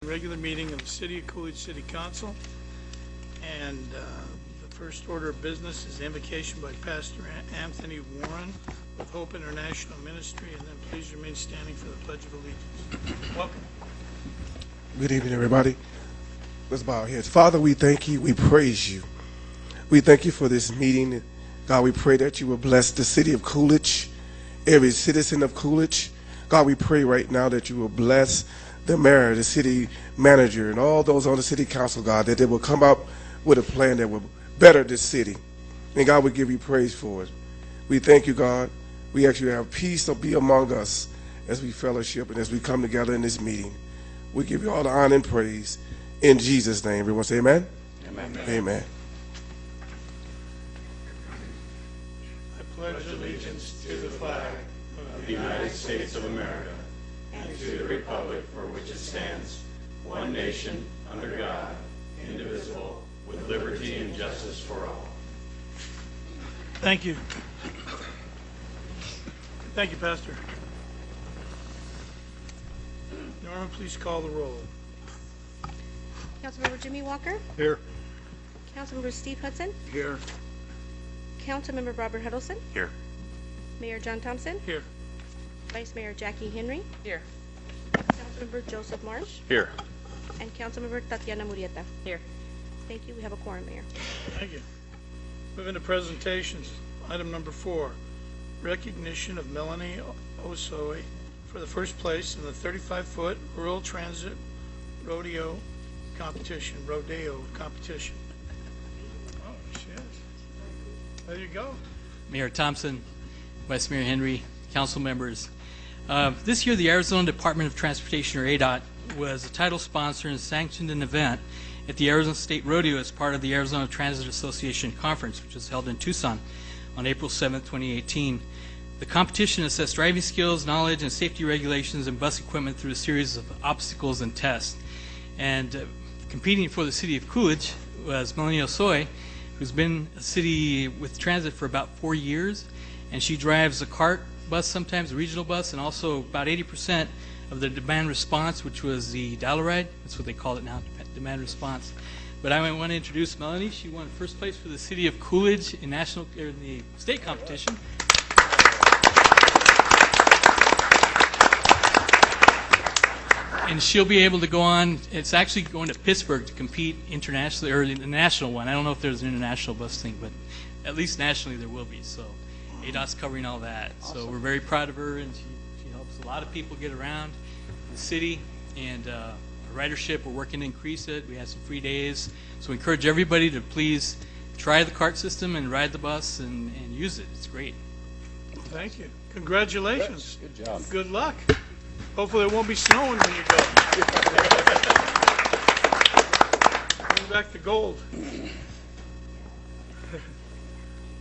Regular meeting of the City of Coolidge City Council, and the first order of business is invocation by Pastor Anthony Warren with Hope International Ministry, and then please remain standing for the Pledge of Allegiance. Welcome. Good evening, everybody. Let's bow our heads. Father, we thank you. We praise you. We thank you for this meeting. God, we pray that you will bless the city of Coolidge, every citizen of Coolidge. God, we pray right now that you will bless the mayor, the city manager, and all those on the city council, God, that they will come up with a plan that will better this city. And God, we give you praise for it. We thank you, God. We ask you to have peace to be among us as we fellowship and as we come together in this meeting. We give you all the honor and praise in Jesus' name. Everyone say amen? Amen. Amen. I pledge allegiance to the flag of the United States of America and to the republic for which it stands, one nation, under God, indivisible, with liberty and justice for all. Thank you. Thank you, Pastor. Norma, please call the roll. Councilmember Jimmy Walker, Here. Councilmember Steve Hudson, Here. Councilmember Robert Huddleston, Here. Mayor John Thompson, Here. Vice Mayor Jackie Henry, Here. Councilmember Joseph Marsh, Here. and Councilmember Tatiana Murrieta. Here. Thank you. We have a quorum, Mayor. Thank you. Moving to presentations. Item number 4, recognition of Melanie Osoe for the first place in the 35-foot rural transit rodeo competition. Oh, shit. There you go. Mayor Thompson, Vice Mayor Henry, council members. This year, the Arizona Department of Transportation, or ADOT, was a title sponsor and sanctioned an event at the Arizona State Rodeo as part of the Arizona Transit Association Conference, which was held in Tucson on April 7, 2018. The competition assessed driving skills, knowledge, and safety regulations and bus equipment through a series of obstacles and tests. And competing for the city of Coolidge was Melanie Osoe, who's been a city with transit for about 4 years, and she drives a cart bus, sometimes a regional bus, and also about 80% of the demand response, which was the dollar ride. That's what they call it now, demand response. But I want to introduce Melanie. She won first place for the city of Coolidge in the state competition. And she'll be able to go on. It's actually going to Pittsburgh to compete internationally, or the national one. I don't know if there's an international bus thing, but at least nationally there will be. So ADOT's covering all that. Awesome. So we're very proud of her, and she helps a lot of people get around the city. And our ridership, we're working to increase it. We have some free days. So we encourage everybody to please try the cart system and ride the bus and use it. It's great. Thank you. Congratulations. Good job. Good luck. Hopefully it won't be snowing when you go. Bring back the gold.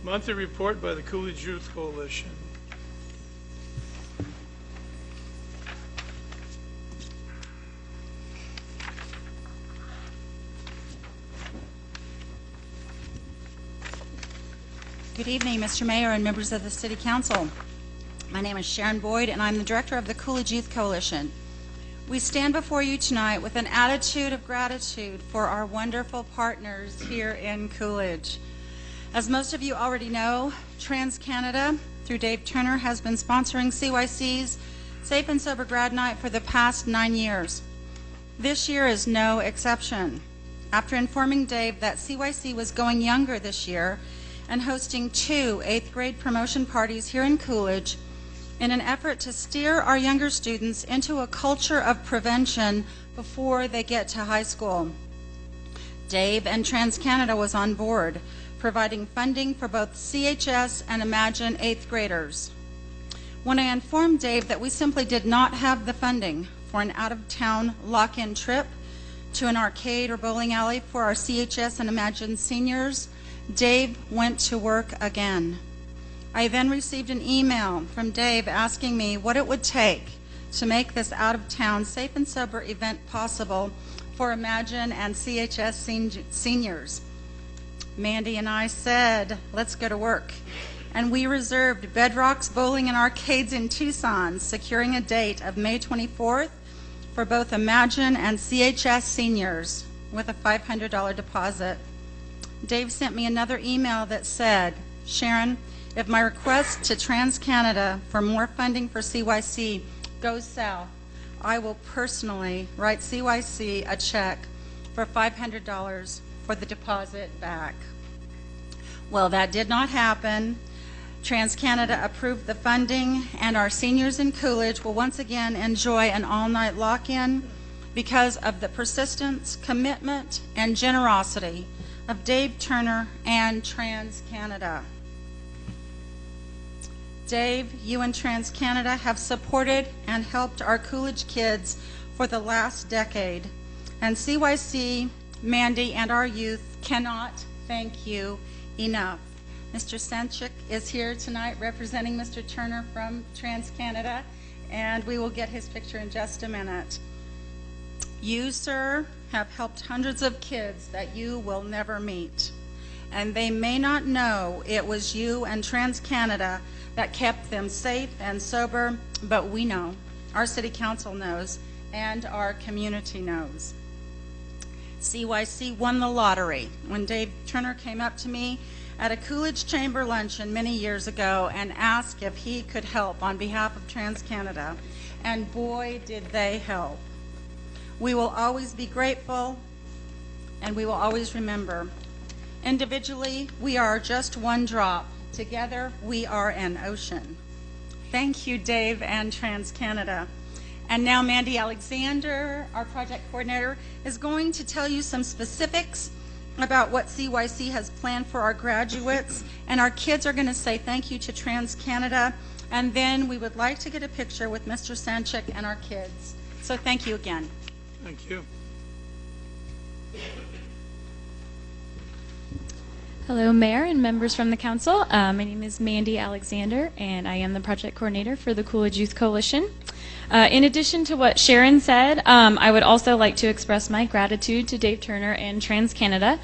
Monthly report by the Coolidge Youth Coalition. Good evening, Mr. Mayor and members of the City Council. My name is Sharon Boyd, and I'm the director of the Coolidge Youth Coalition. We stand before you tonight with an attitude of gratitude for our wonderful partners here in Coolidge. As most of you already know, TransCanada, through Dave Turner, has been sponsoring CYC's Safe and Sober Grad Night for the past 9 years. This year is no exception. After informing Dave that CYC was going younger this year and hosting 2 8th grade promotion parties here in Coolidge, in an effort to steer our younger students into a culture of prevention before they get to high school, Dave and TransCanada was on board, providing funding for both CHS and Imagine 8th graders. When I informed Dave that we simply did not have the funding for an out-of-town lock-in trip to an arcade or bowling alley for our CHS and Imagine seniors, Dave went to work again. I then received an email from Dave asking me what it would take to make this out-of-town safe and sober event possible for Imagine and CHS seniors. Mandy and I said, let's go to work. And we reserved Bedrocks Bowling and Arcades in Tucson, securing a date of May 24th for both Imagine and CHS seniors with a $500 deposit. Dave sent me another email that said, Sharon, if my request to TransCanada for more funding for CYC goes south, I will personally write CYC a check for $500 for the deposit back. Well, that did not happen. TransCanada approved the funding, and our seniors in Coolidge will once again enjoy an all-night lock-in because of the persistence, commitment, and generosity of Dave Turner and TransCanada. Dave, you and TransCanada have supported and helped our Coolidge kids for the last decade, and CYC, Mandy, and our youth cannot thank you enough. Mr. Senchik is here tonight representing Mr. Turner from TransCanada, and we will get his picture in just a minute. You, sir, have helped hundreds of kids that you will never meet, and they may not know it was you and TransCanada that kept them safe and sober, but we know, our city council knows, and our community knows. CYC won the lottery when Dave Turner came up to me at a Coolidge Chamber luncheon many years ago and asked if he could help on behalf of TransCanada, and boy, did they help. We will always be grateful, and we will always remember. Individually, we are just one drop. Together, we are an ocean. Thank you, Dave and TransCanada. And now Mandy Alexander, our project coordinator, is going to tell you some specifics about what CYC has planned for our graduates. And our kids are going to say thank you to TransCanada. And then we would like to get a picture with Mr. Sanchik and our kids. So thank you again. Thank you. Hello, Mayor and members from the Council. My name is Mandy Alexander, and I am the project coordinator for the Coolidge Youth Coalition. In addition to what Sharon said, I would also like to express my gratitude to Dave Turner and TransCanada.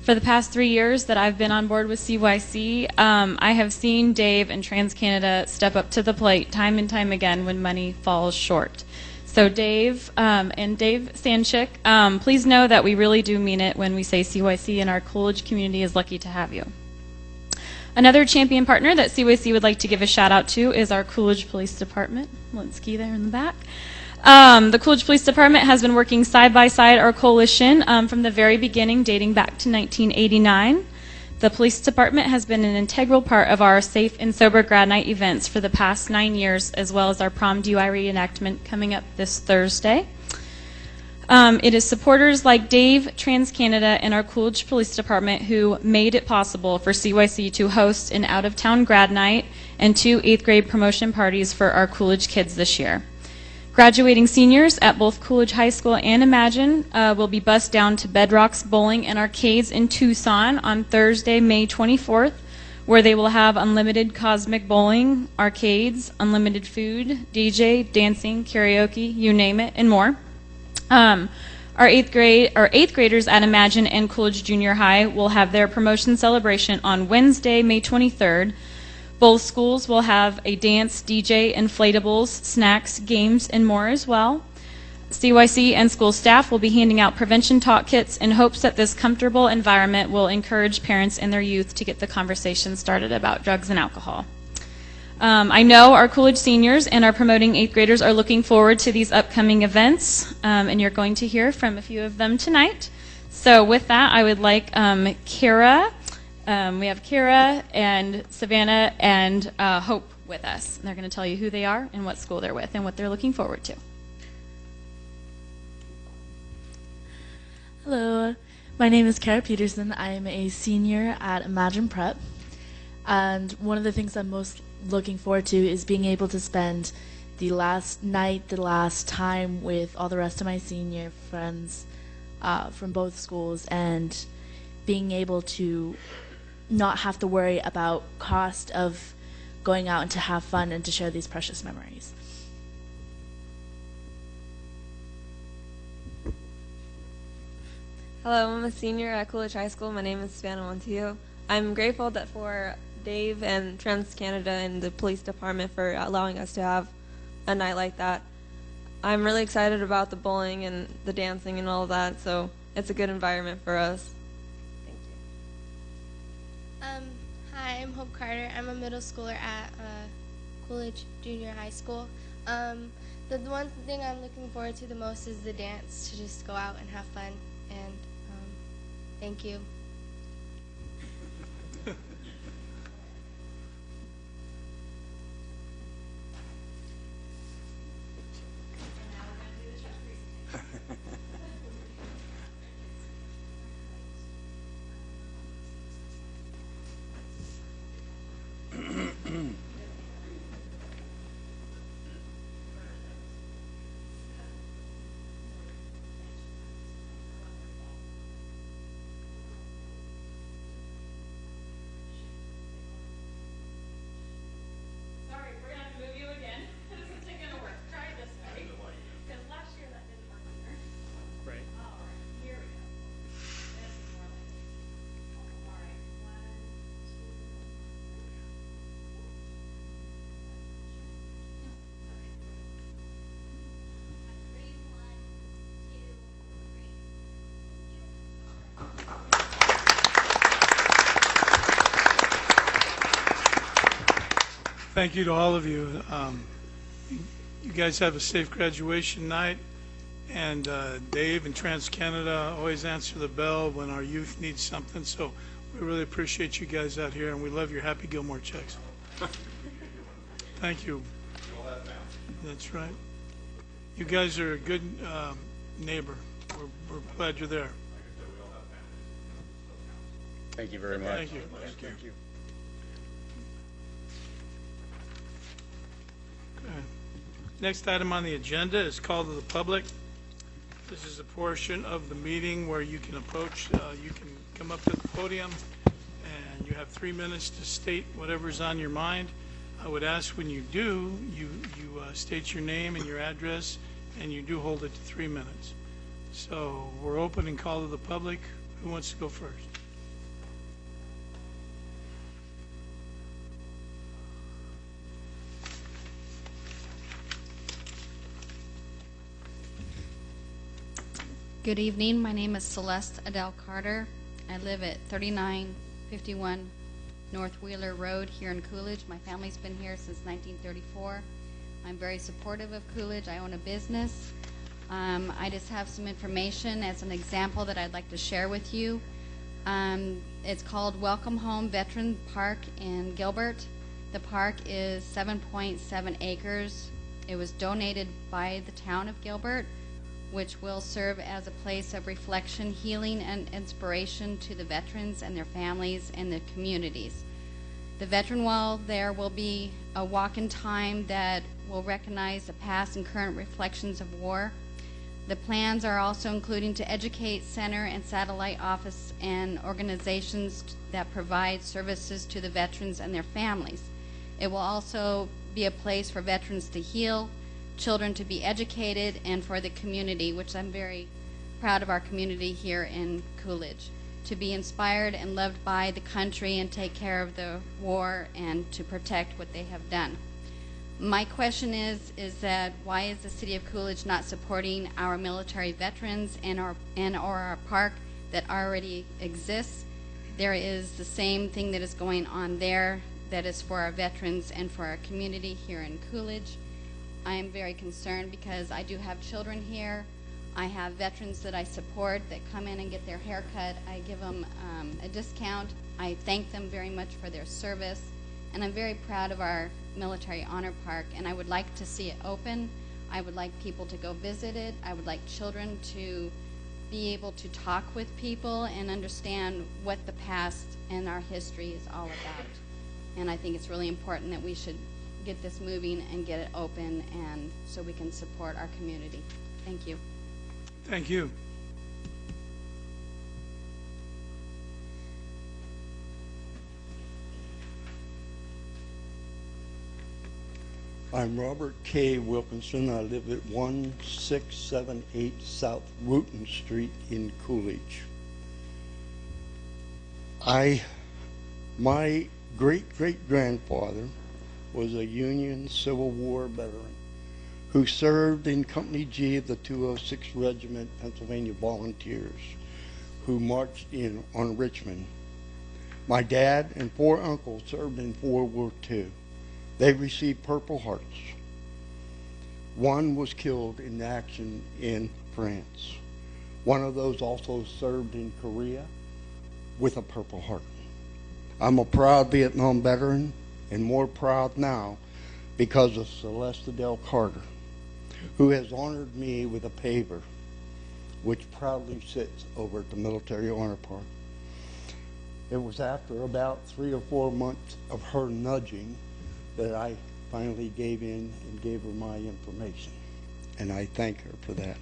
For the past 3 years that I've been on board with CYC, I have seen Dave and TransCanada step up to the plate time and time again when money falls short. So Dave and Dave Sanchik, please know that we really do mean it when we say CYC, and our Coolidge community is lucky to have you. Another champion partner that CYC would like to give a shout out to is our Coolidge Police Department. Linsky there in the back. The Coolidge Police Department has been working side by side our coalition from the very beginning, dating back to 1989. The Police Department has been an integral part of our Safe and Sober Grad Night events for the past 9 years, as well as our prom DUI reenactment coming up this Thursday. It is supporters like Dave, TransCanada, and our Coolidge Police Department who made it possible for CYC to host an out-of-town grad night and 2 8th grade promotion parties for our Coolidge kids this year. Graduating seniors at both Coolidge High School and Imagine will be bused down to Bedrock's Bowling and Arcades in Tucson on Thursday, May 24th, where they will have unlimited cosmic bowling, arcades, unlimited food, DJ, dancing, karaoke, you name it, and more. Our 8th graders at Imagine and Coolidge Junior High will have their promotion celebration on Wednesday, May 23rd. Both schools will have a dance, DJ, inflatables, snacks, games, and more as well. CYC and school staff will be handing out prevention talk kits in hopes that this comfortable environment will encourage parents and their youth to get the conversation started about drugs and alcohol. I know our Coolidge seniors and our promoting 8th graders are looking forward to these upcoming events, and you're going to hear from a few of them tonight. So with that, I would like Kara. We have Kara and Savannah and Hope with us. They're going to tell you who they are and what school they're with and what they're looking forward to. Hello, my name is Kara Peterson. I am a senior at Imagine Prep, and one of the things I'm most looking forward to is being able to spend the last night, the last time with all the rest of my senior friends from both schools, and being able to not have to worry about cost of going out and to have fun and to share these precious memories. Hello, I'm a senior at Coolidge High School. My name is Savannah Montijo. I'm grateful that for Dave and TransCanada and the police department for allowing us to have a night like that. I'm really excited about the bowling and the dancing and all of that, so it's a good environment for us. Thank you. Hi, I'm Hope Carter. I'm a middle schooler at Coolidge Junior High School. The one thing I'm looking forward to the most is the dance, to just go out and have fun. And thank you. Sorry, we're gonna have to move you again. This isn't gonna work. Try it this way. Because last year that didn't work either. Right. All right, here we go. This is more like it. All right, 1, 2, 3. Okay. 3, 1, 2, 3. Thank you to all of you. You guys have a safe graduation night, and Dave and TransCanada always answer the bell when our youth needs something, so we really appreciate you guys out here, and we love your Happy Gilmore checks. Thank you. That's right. You guys are a good neighbor. We're glad you're there. Thank you very much. Thank you. Thank you. Okay. Next item on the agenda is call to the public. This is a portion of the meeting where you can approach, you can come up to the podium, and you have 3 minutes to state whatever's on your mind. I would ask when you do, you state your name and your address, and you do hold it to 3 minutes. So we're open and call to the public. Who wants to go first? Good evening. My name is Celeste Adele Carter. I live at 3951 North Wheeler Road here in Coolidge. My family's been here since 1934. I'm very supportive of Coolidge. I own a business. I just have some information as an example that I'd like to share with you. It's called Welcome Home Veteran Park in Gilbert. The park is 7.7 acres. It was donated by the town of Gilbert, which will serve as a place of reflection, healing, and inspiration to the veterans and their families and the communities. The veteran wall there will be a walk in time that will recognize the past and current reflections of war. The plans are also including to educate center and satellite office and organizations that provide services to the veterans and their families. It will also be a place for veterans to heal, children to be educated, and for the community, which I'm very proud of our community here in Coolidge, to be inspired and loved by the country and take care of the war and to protect what they have done. My question is that why is the city of Coolidge not supporting our military veterans and our park that already exists? There is the same thing that is going on there that is for our veterans and for our community here in Coolidge. I am very concerned because I do have children here. I have veterans that I support that come in and get their hair cut. I give them a discount. I thank them very much for their service. And I'm very proud of our Military Honor Park, and I would like to see it open. I would like people to go visit it. I would like children to be able to talk with people and understand what the past and our history is all about. And I think it's really important that we should get this moving and get it open, and so we can support our community. Thank you. Thank you. I'm Robert K. Wilkinson. I live at 1678 South Wooten Street in Coolidge. My great-great-grandfather was a Union Civil War veteran who served in Company G of the 206th Regiment, Pennsylvania Volunteers, who marched in on Richmond. My dad and 4 uncles served in World War II. They received Purple Hearts. One was killed in action in France. One of those also served in Korea with a Purple Heart. I'm a proud Vietnam veteran, and more proud now because of Celeste Adele Carter, who has honored me with a paver, which proudly sits over at the Military Honor Park. It was after about 3 or 4 months of her nudging that I finally gave in and gave her my information, and I thank her for that.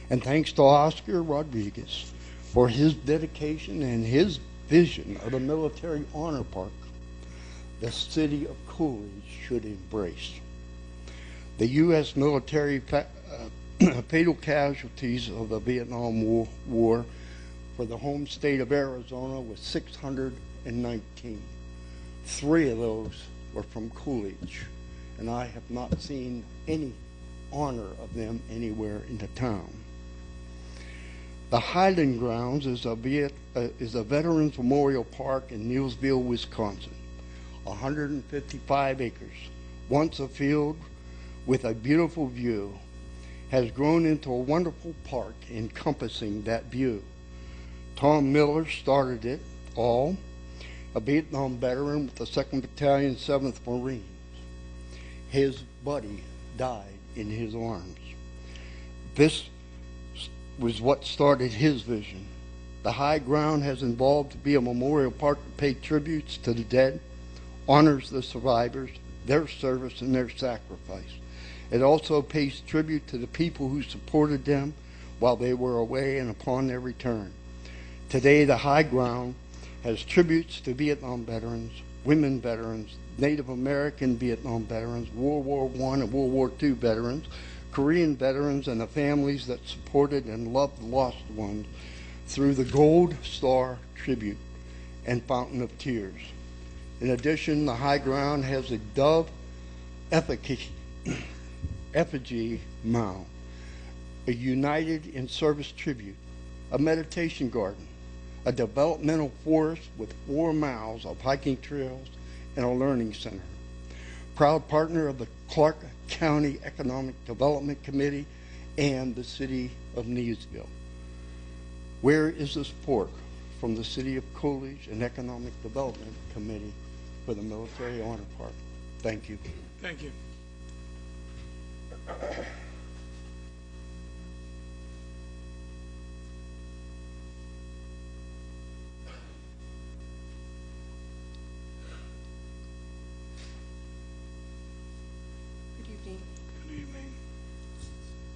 And thanks to Oscar Rodriguez for his dedication and his vision of the Military Honor Park the city of Coolidge should embrace. The U.S. military fatal casualties of the Vietnam War for the home state of Arizona was 619. 3 of those were from Coolidge, and I have not seen any honor of them anywhere in the town. The Highland Grounds is a Veterans Memorial Park in Neillsville, Wisconsin. 155 acres, once a field with a beautiful view, has grown into a wonderful park encompassing that view. Tom Miller started it all, a Vietnam veteran with the 2nd Battalion, 7th Marines. His buddy died in his arms. This was what started his vision. The high ground has evolved to be a memorial park to pay tributes to the dead, honors the survivors, their service, and their sacrifice. It also pays tribute to the people who supported them while they were away and upon their return. Today, the high ground has tributes to Vietnam veterans, women veterans, Native American Vietnam veterans, World War I and World War II veterans, Korean veterans, and the families that supported and loved the lost ones through the Gold Star Tribute and Fountain of Tears. In addition, the high ground has a dove effigy mound, a United in Service tribute, a meditation garden, a developmental forest with 4 miles of hiking trails, and a learning center. Proud partner of the Clark County Economic Development Committee and the City of Neillsville. Where is the support from the City of Coolidge and Economic Development Committee for the Military Honor Park? Thank you. Thank you. Good evening. Good evening.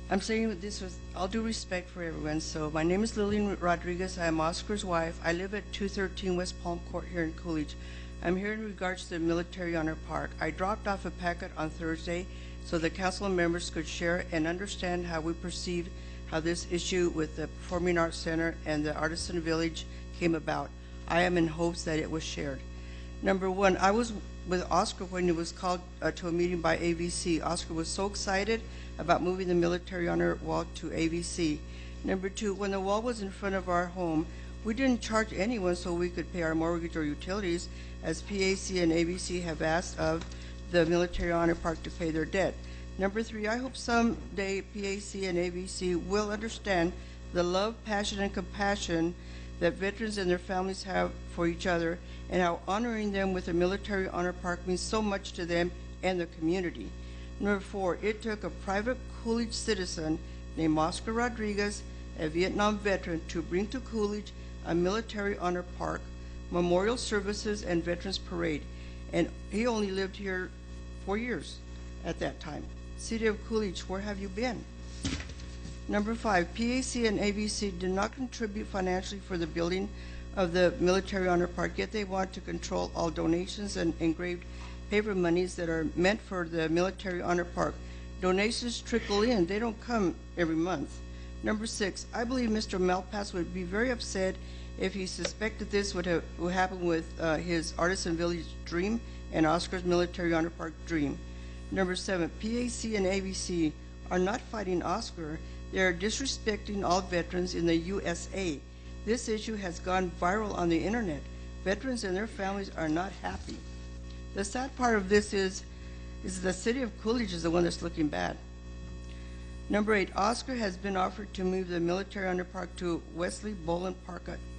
I'm saying this with all due respect for everyone. So my name is Lillian Rodriguez. I am Oscar's wife. I live at 213 West Palm Court here in Coolidge. I'm here in regards to the Military Honor Park. I dropped off a packet on Thursday so the council members could share and understand how we perceive how this issue with the Performing Arts Center and the Artisan Village came about. I am in hopes that it was shared. Number one, I was with Oscar when he was called to a meeting by AVC. Oscar was so excited about moving the Military Honor Wall to AVC. Number two, when the wall was in front of our home, we didn't charge anyone so we could pay our mortgage or utilities, as PAC and ABC have asked of the Military Honor Park to pay their debt. Number three, I hope someday PAC and ABC will understand the love, passion, and compassion that veterans and their families have for each other, and how honoring them with a Military Honor Park means so much to them and the community. Number four, it took a private Coolidge citizen named Oscar Rodriguez, a Vietnam veteran, to bring to Coolidge a Military Honor Park, memorial services, and veterans parade. And he only lived here 4 years at that time. City of Coolidge, where have you been? Number five, PAC and ABC did not contribute financially for the building of the Military Honor Park, yet they want to control all donations and engraved paper monies that are meant for the Military Honor Park. Donations trickle in, they don't come every month. Number six, I believe Mr. Malpass would be very upset if he suspected this would happen with his Artisan Village dream and Oscar's Military Honor Park dream. Number 7, PAC and ABC are not fighting Oscar. They are disrespecting all veterans in the USA. This issue has gone viral on the internet. Veterans and their families are not happy. The sad part of this is the city of Coolidge is the one that's looking bad. Number 8, Oscar has been offered to move the military underpark to Wesley Bolin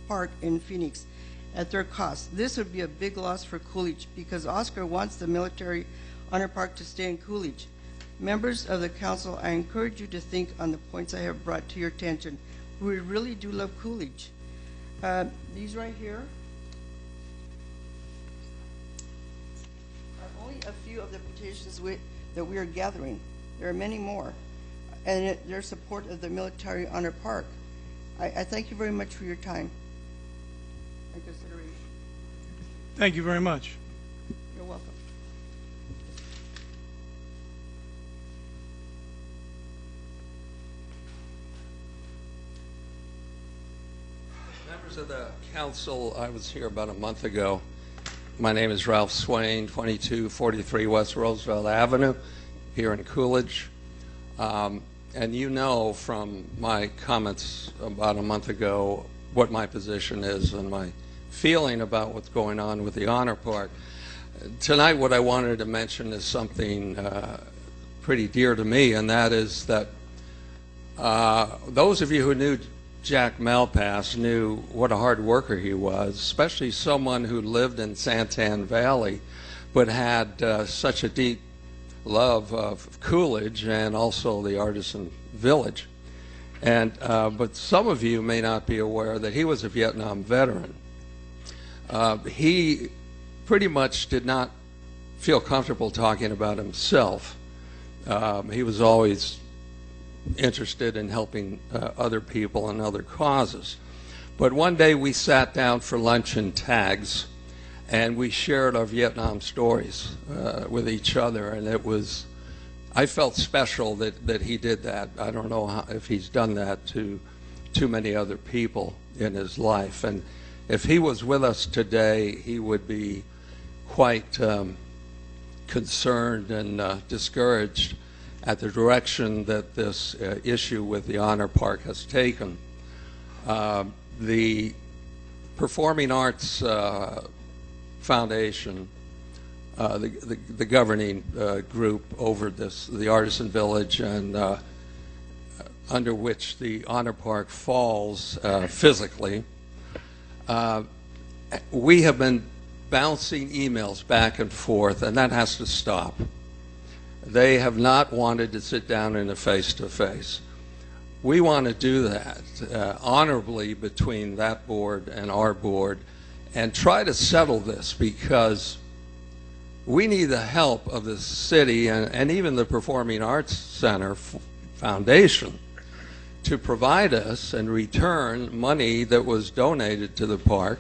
Park in Phoenix at their cost. This would be a big loss for Coolidge because Oscar wants the military underpark to stay in Coolidge. Members of the council, I encourage you to think on the points I have brought to your attention. We really do love Coolidge. These right here are only a few of the petitions that we are gathering. There are many more, and their support of the military honor park. I thank you very much for your time and consideration. Thank you very much. You're welcome. Members of the council, I was here about a month ago. My name is Ralph Swain, 2243 West Roosevelt Avenue, here in Coolidge. And you know from my comments about a month ago what my position is and my feeling about what's going on with the Honor Park. Tonight what I wanted to mention is something pretty dear to me, and that is that those of you who knew Jack Malpass knew what a hard worker he was, especially someone who lived in Santan Valley but had such a deep love of Coolidge and also the artisan village. And but some of you may not be aware that he was a Vietnam veteran. He pretty much did not feel comfortable talking about himself. He was always interested in helping other people and other causes. But one day we sat down for lunch and tags, and we shared our Vietnam stories with each other, and it was, I felt special that he did that. I don't know if he's done that to too many other people in his life. And if he was with us today, he would be quite concerned and discouraged at the direction that this issue with the Honor Park has taken. The Performing Arts Foundation, the governing group over this, the Artisan Village, and under which the Honor Park falls physically, we have been bouncing emails back and forth, and that has to stop. They have not wanted to sit down in a face-to-face. We want to do that honorably between that board and our board and try to settle this, because we need the help of the city and even the Performing Arts Center Foundation to provide us and return money that was donated to the park,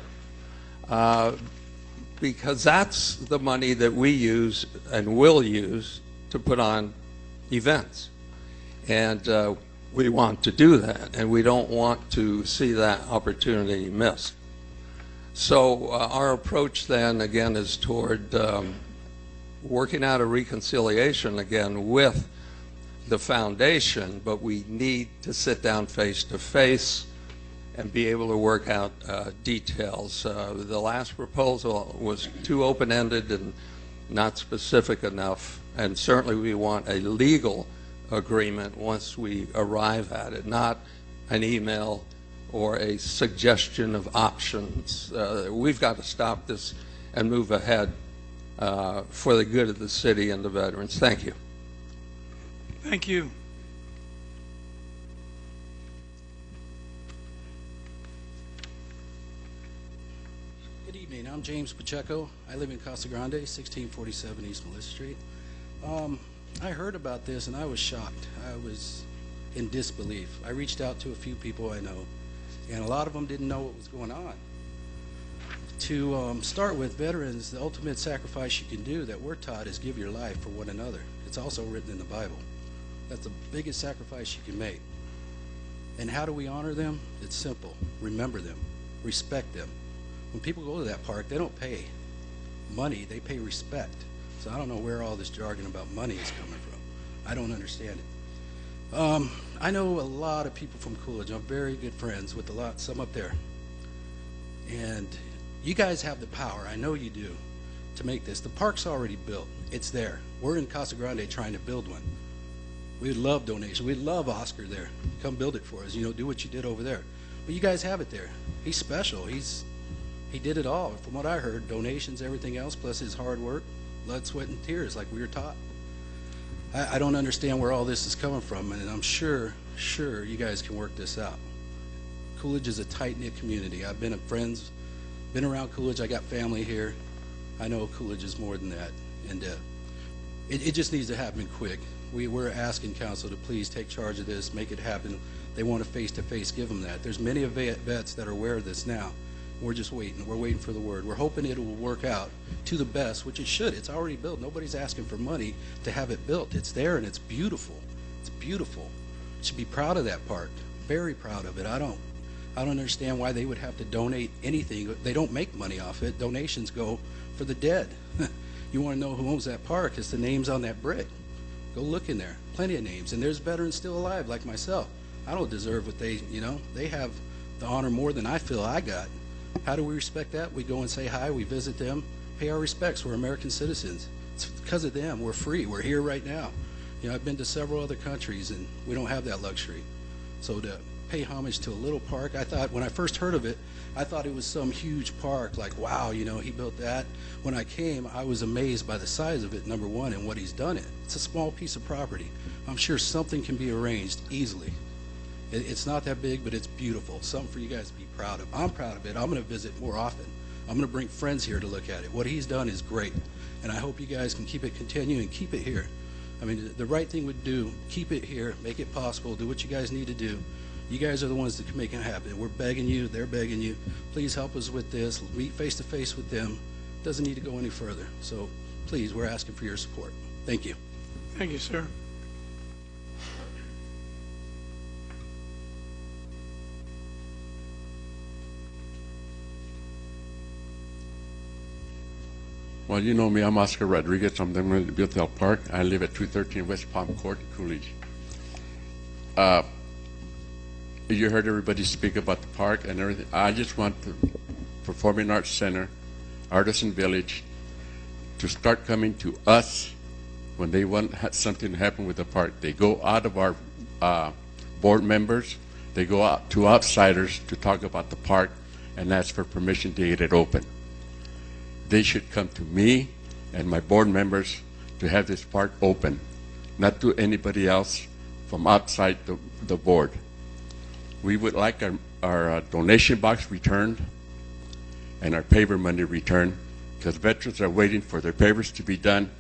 because that's the money that we use and will use to put on events. And we want to do that, and we don't want to see that opportunity missed. So our approach then again is toward working out a reconciliation again with the foundation, but we need to sit down face to face and be able to work out details. The last proposal was too open-ended and not specific enough, and certainly we want a legal agreement once we arrive at it, not an email or a suggestion of options. We've got to stop this and move ahead for the good of the city and the veterans. Thank you. Thank you. Good evening. I'm James Pacheco. I live in Casa Grande, 1647 East Melissa Street. I heard about this and I was shocked. I was in disbelief. I reached out to a few people I know, and a lot of them didn't know what was going on. To start with, veterans, the ultimate sacrifice you can do that we're taught is give your life for one another. It's also written in the Bible. That's the biggest sacrifice you can make. And how do we honor them? It's simple. Remember them. Respect them. When people go to that park, they don't pay money, they pay respect. So I don't know where all this jargon about money is coming from. I don't understand it. I know a lot of people from Coolidge. I'm very good friends with some up there. And you guys have the power, I know you do, to make this. The park's already built. It's there. We're in Casa Grande trying to build one. We'd love donations. We'd love Oscar there. Come build it for us. You know, do what you did over there. But you guys have it there. He's special. He did it all. From what I heard, donations, everything else, plus his hard work, blood, sweat, and tears, like we were taught. I don't understand where all this is coming from, and I'm sure you guys can work this out. Coolidge is a tight-knit community. I've been around Coolidge. I got family here. I know Coolidge is more than that, and it just needs to happen quick. We're asking council to please take charge of this, make it happen. They want a face-to-face, give them that. There's many vets that are aware of this now. We're just waiting. We're waiting for the word. We're hoping it will work out to the best, which it should. It's already built. Nobody's asking for money to have it built. It's there and it's beautiful. It's beautiful. Should be proud of that park. Very proud of it. I don't understand why they would have to donate anything. They don't make money off it. Donations go for the dead. You want to know who owns that park? It's the names on that brick. Go look in there. Plenty of names. And there's veterans still alive like myself. I don't deserve what they have the honor more than I feel I got. How do we respect that? We go and say hi, we visit them, pay our respects. We're American citizens. It's because of them. We're free. We're here right now. You know, I've been to several other countries and we don't have that luxury. So to pay homage to a little park, I thought, when I first heard of it, I thought it was some huge park, like, wow, you know, he built that. When I came, I was amazed by the size of it, number one, and what he's done it. It's a small piece of property. I'm sure something can be arranged easily. It's not that big, but it's beautiful. Something for you guys to be proud of. I'm proud of it. I'm going to visit more often. I'm going to bring friends here to look at it. What he's done is great, and I hope you guys can continue and keep it here. I mean, the right thing would do, keep it here, make it possible, do what you guys need to do. You guys are the ones that can make it happen. We're begging you, they're begging you. Please help us with this. Meet face to face with them. Doesn't need to go any further. So please, we're asking for your support. Thank you. Thank you, sir. Well, you know me, I'm Oscar Rodriguez. I'm the owner of the Bethel Park. I live at 213 West Palm Court, Coolidge. You heard everybody speak about the park and everything. I just want the Performing Arts Center, Artisan Village, to start coming to us when they want something to happen with the park. They go out of our board members, they go out to outsiders to talk about the park and ask for permission to get it open. They should come to me and my board members to have this park open, not to anybody else from outside the board. We would like our donation box returned and our paver money returned, because veterans are waiting for their pavers to be done,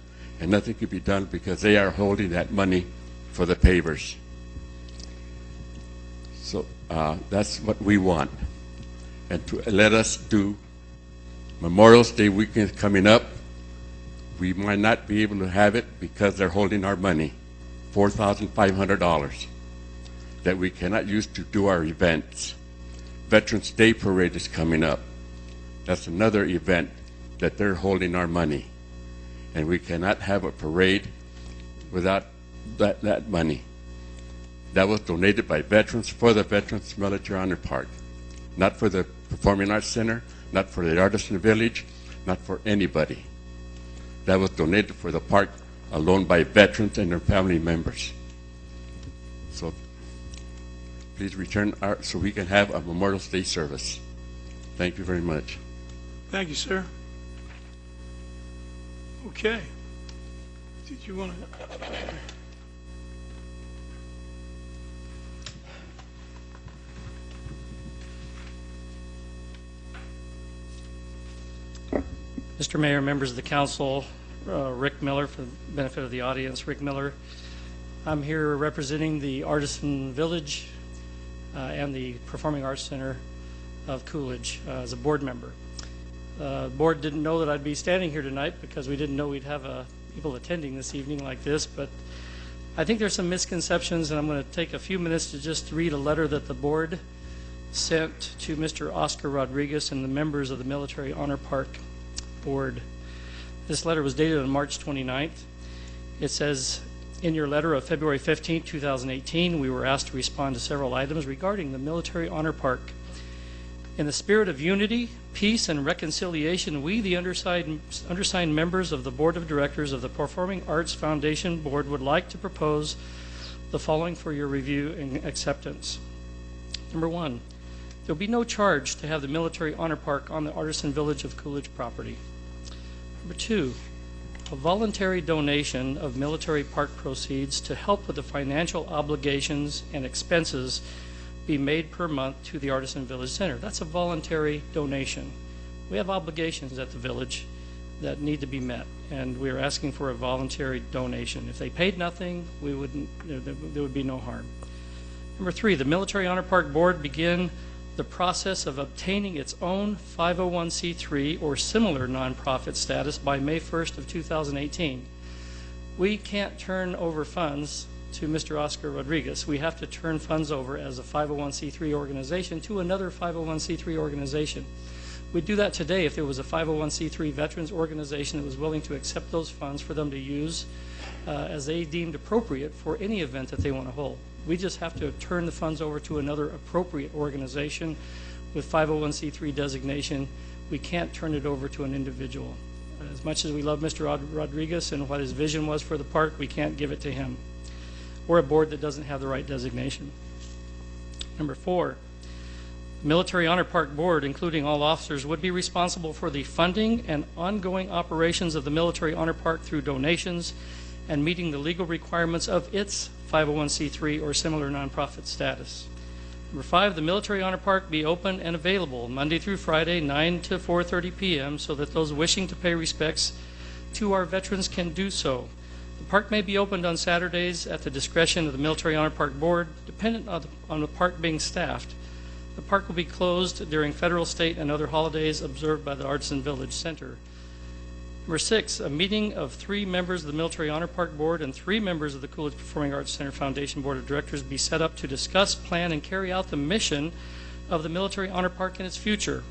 and nothing can be done because they are holding that money for the pavers. So that's what we want. And to let us do Memorial Day weekend coming up, we might not be able to have it because they're holding our money, $4,500, that we cannot use to do our events. Veterans Day Parade is coming up. That's another event that they're holding our money. And we cannot have a parade without that money. That was donated by veterans for the Veterans Military Honor Park, not for the Performing Arts Center, not for the Artisan Village, not for anybody. That was donated for the park alone by veterans and their family members. So please return so we can have a Memorial Day service. Thank you very much. Thank you, sir. Okay. Did you want to? Mr. Mayor, members of the council, Rick Miller, for the benefit of the audience, Rick Miller. I'm here representing the Artisan Village and the Performing Arts Center of Coolidge as a board member. The board didn't know that I'd be standing here tonight because we didn't know we'd have people attending this evening like this, but I think there's some misconceptions, and I'm going to take a few minutes to just read a letter that the board sent to Mr. Oscar Rodriguez and the members of the Military Honor Park Board. This letter was dated on March 29th. It says, in your letter of February 15, 2018, we were asked to respond to several items regarding the Military Honor Park. In the spirit of unity, peace, and reconciliation, we, the undersigned members of the Board of Directors of the Performing Arts Foundation Board, would like to propose the following for your review and acceptance. Number one, there will be no charge to have the Military Honor Park on the Artisan Village of Coolidge property. Number two, a voluntary donation of military park proceeds to help with the financial obligations and expenses be made per month to the Artisan Village Center. That's a voluntary donation. We have obligations at the village that need to be met, and we are asking for a voluntary donation. If they paid nothing, there would be no harm. Number three, the Military Honor Park Board begin the process of obtaining its own 501c3 or similar nonprofit status by May 1st of 2018. We can't turn over funds to Mr. Oscar Rodriguez. We have to turn funds over as a 501c3 organization to another 501c3 organization. We'd do that today if there was a 501c3 veterans organization that was willing to accept those funds for them to use as they deemed appropriate for any event that they want to hold. We just have to turn the funds over to another appropriate organization with 501c3 designation. We can't turn it over to an individual. As much as we love Mr. Rodriguez and what his vision was for the park, we can't give it to him. We're a board that doesn't have the right designation. Number four, the Military Honor Park Board, including all officers, would be responsible for the funding and ongoing operations of the Military Honor Park through donations and meeting the legal requirements of its 501c3 or similar nonprofit status. Number five, the Military Honor Park be open and available Monday through Friday, 9 to 4:30 p.m., so that those wishing to pay respects to our veterans can do so. The park may be opened on Saturdays at the discretion of the Military Honor Park Board, dependent on the park being staffed. The park will be closed during federal, state, and other holidays observed by the Artisan Village Center. Number six, a meeting of 3 members of the Military Honor Park Board and 3 members of the Coolidge Performing Arts Center Foundation Board of Directors be set up to discuss, plan, and carry out the mission of the Military Honor Park and its future.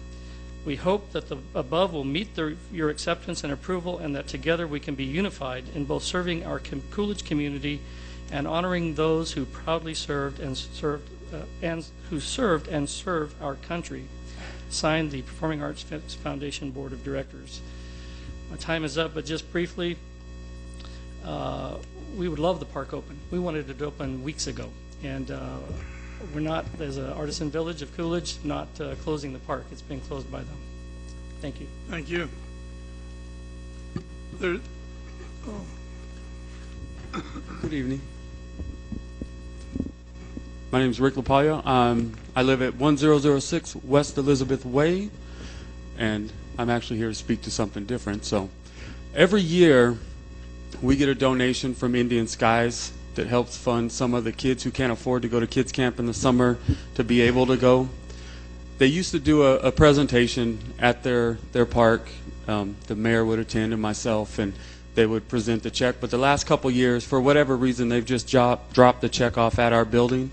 We hope that the above will meet your acceptance and approval, and that together we can be unified in both serving our Coolidge community and honoring those who proudly served and serve our country. Signed, the Performing Arts Foundation Board of Directors. My time is up, but just briefly, we would love the park open. We wanted it open weeks ago, and we're not, as an Artisan Village of Coolidge, not closing the park. It's been closed by them. Thank you. Thank you. Good evening. My name is Rick LaPaglia. I live at 1006 West Elizabeth Way, and I'm actually here to speak to something different. So every year we get a donation from Indian Skies that helps fund some of the kids who can't afford to go to kids camp in the summer to be able to go. They used to do a presentation at their park. The mayor would attend and myself, and they would present the check. But the last couple years, for whatever reason, they've just dropped the check off at our building.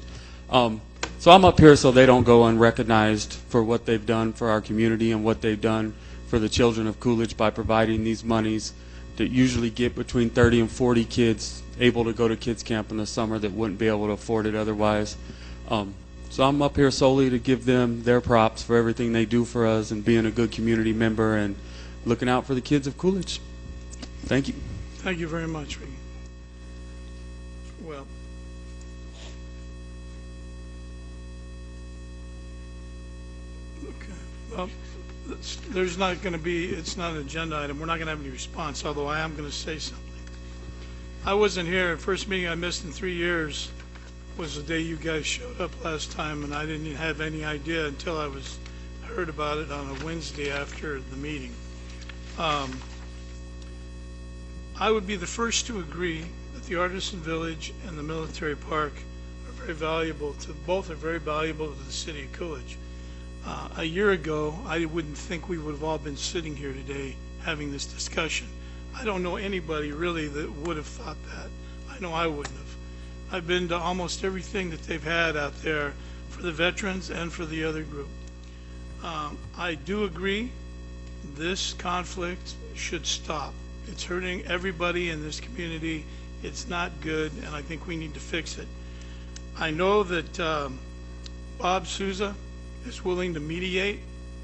So I'm up here so they don't go unrecognized for what they've done for our community and what they've done for the children of Coolidge by providing these monies that usually get between 30 and 40 kids able to go to kids camp in the summer that wouldn't be able to afford it otherwise. So I'm up here solely to give them their props for everything they do for us and being a good community member and looking out for the kids of Coolidge. Thank you. Thank you very much, Ricky. Well, okay. Well, there's not going to be, it's not an agenda item. We're not going to have any response, although I am going to say something. I wasn't here. The first meeting I missed in 3 years was the day you guys showed up last time, and I didn't have any idea until I heard about it on a Wednesday after the meeting. I would be the first to agree that the Artisan Village and the Military Park are very valuable to, both are very valuable to the city of Coolidge. A year ago, I wouldn't think we would have all been sitting here today having this discussion. I don't know anybody really that would have thought that. I know I wouldn't have. I've been to almost everything that they've had out there for the veterans and for the other group. I do agree this conflict should stop. It's hurting everybody in this community. It's not good, and I think we need to fix it. I know that Bob Souza is willing to mediate.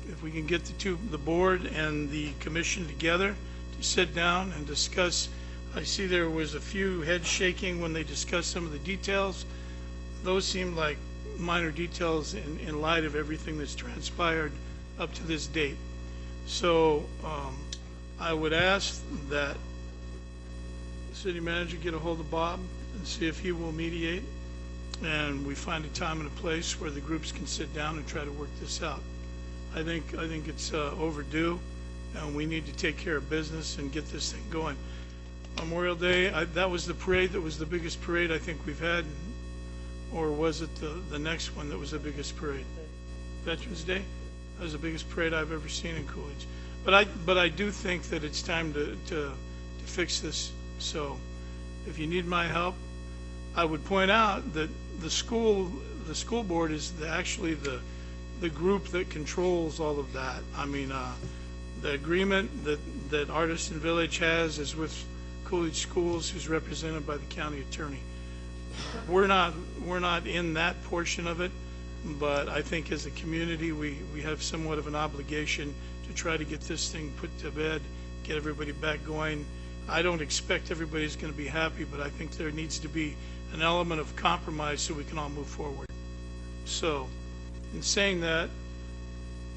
If we can get the board and the commission together to sit down and discuss. I see there was a few head shaking when they discussed some of the details. Those seem like minor details in light of everything that's transpired up to this date. So I would ask that the city manager get a hold of Bob and see if he will mediate, and we find a time and a place where the groups can sit down and try to work this out. I think it's overdue, and we need to take care of business and get this thing going. Memorial Day, that was the parade that was the biggest parade I think we've had, or was it the next one that was the biggest parade? Veterans Day? That was the biggest parade I've ever seen in Coolidge. But I do think that it's time to fix this. So if you need my help, I would point out that the school board is actually the group that controls all of that. I mean, the agreement that Artisan Village has is with Coolidge Schools, who's represented by the county attorney. We're not in that portion of it, but I think as a community we have somewhat of an obligation to try to get this thing put to bed, get everybody back going. I don't expect everybody's going to be happy, but I think there needs to be an element of compromise so we can all move forward. So, in saying that,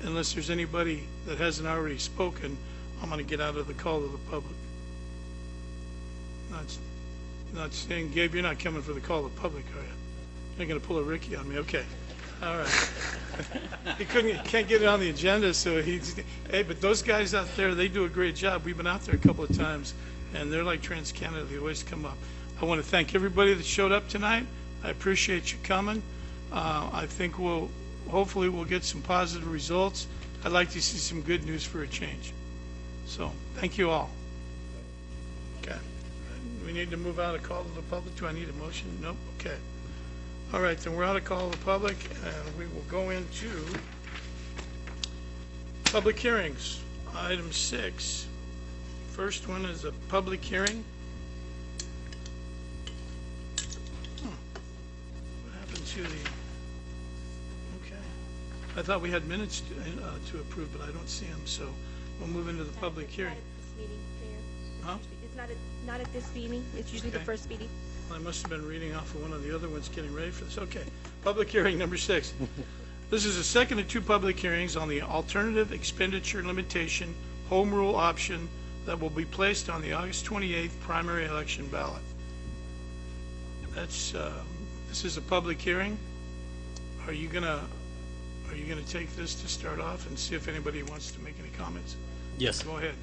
unless there's anybody that hasn't already spoken, I'm going to get out of the call to the public. Not saying, Gabe, you're not coming for the call to the public, are you? You're not going to pull a Ricky on me. Okay. All right. He can't get it on the agenda, so hey, but those guys out there, they do a great job. We've been out there a couple of times, and they're like TransCanada. They always come up. I want to thank everybody that showed up tonight. I appreciate you coming. I think hopefully we'll get some positive results. I'd like to see some good news for a change. So, thank you all. Okay. We need to move out of call to the public. Do I need a motion? Nope. Okay. All right, then we're out of call to the public, and we will go into public hearings. Item 6. First one is a public hearing. What happened to the... Okay. I thought we had minutes to approve, but I don't see them, so we'll move into the public hearing. Huh? It's not at this meeting. It's usually the first meeting. I must have been reading off of one of the other ones getting ready for this. Okay. Public hearing number 6. This is the second of 2 public hearings on the alternative expenditure limitation home rule option that will be placed on the August 28th primary election ballot. This is a public hearing. Are you gonna take this to start off and see if anybody wants to make any comments? Yes. Go ahead.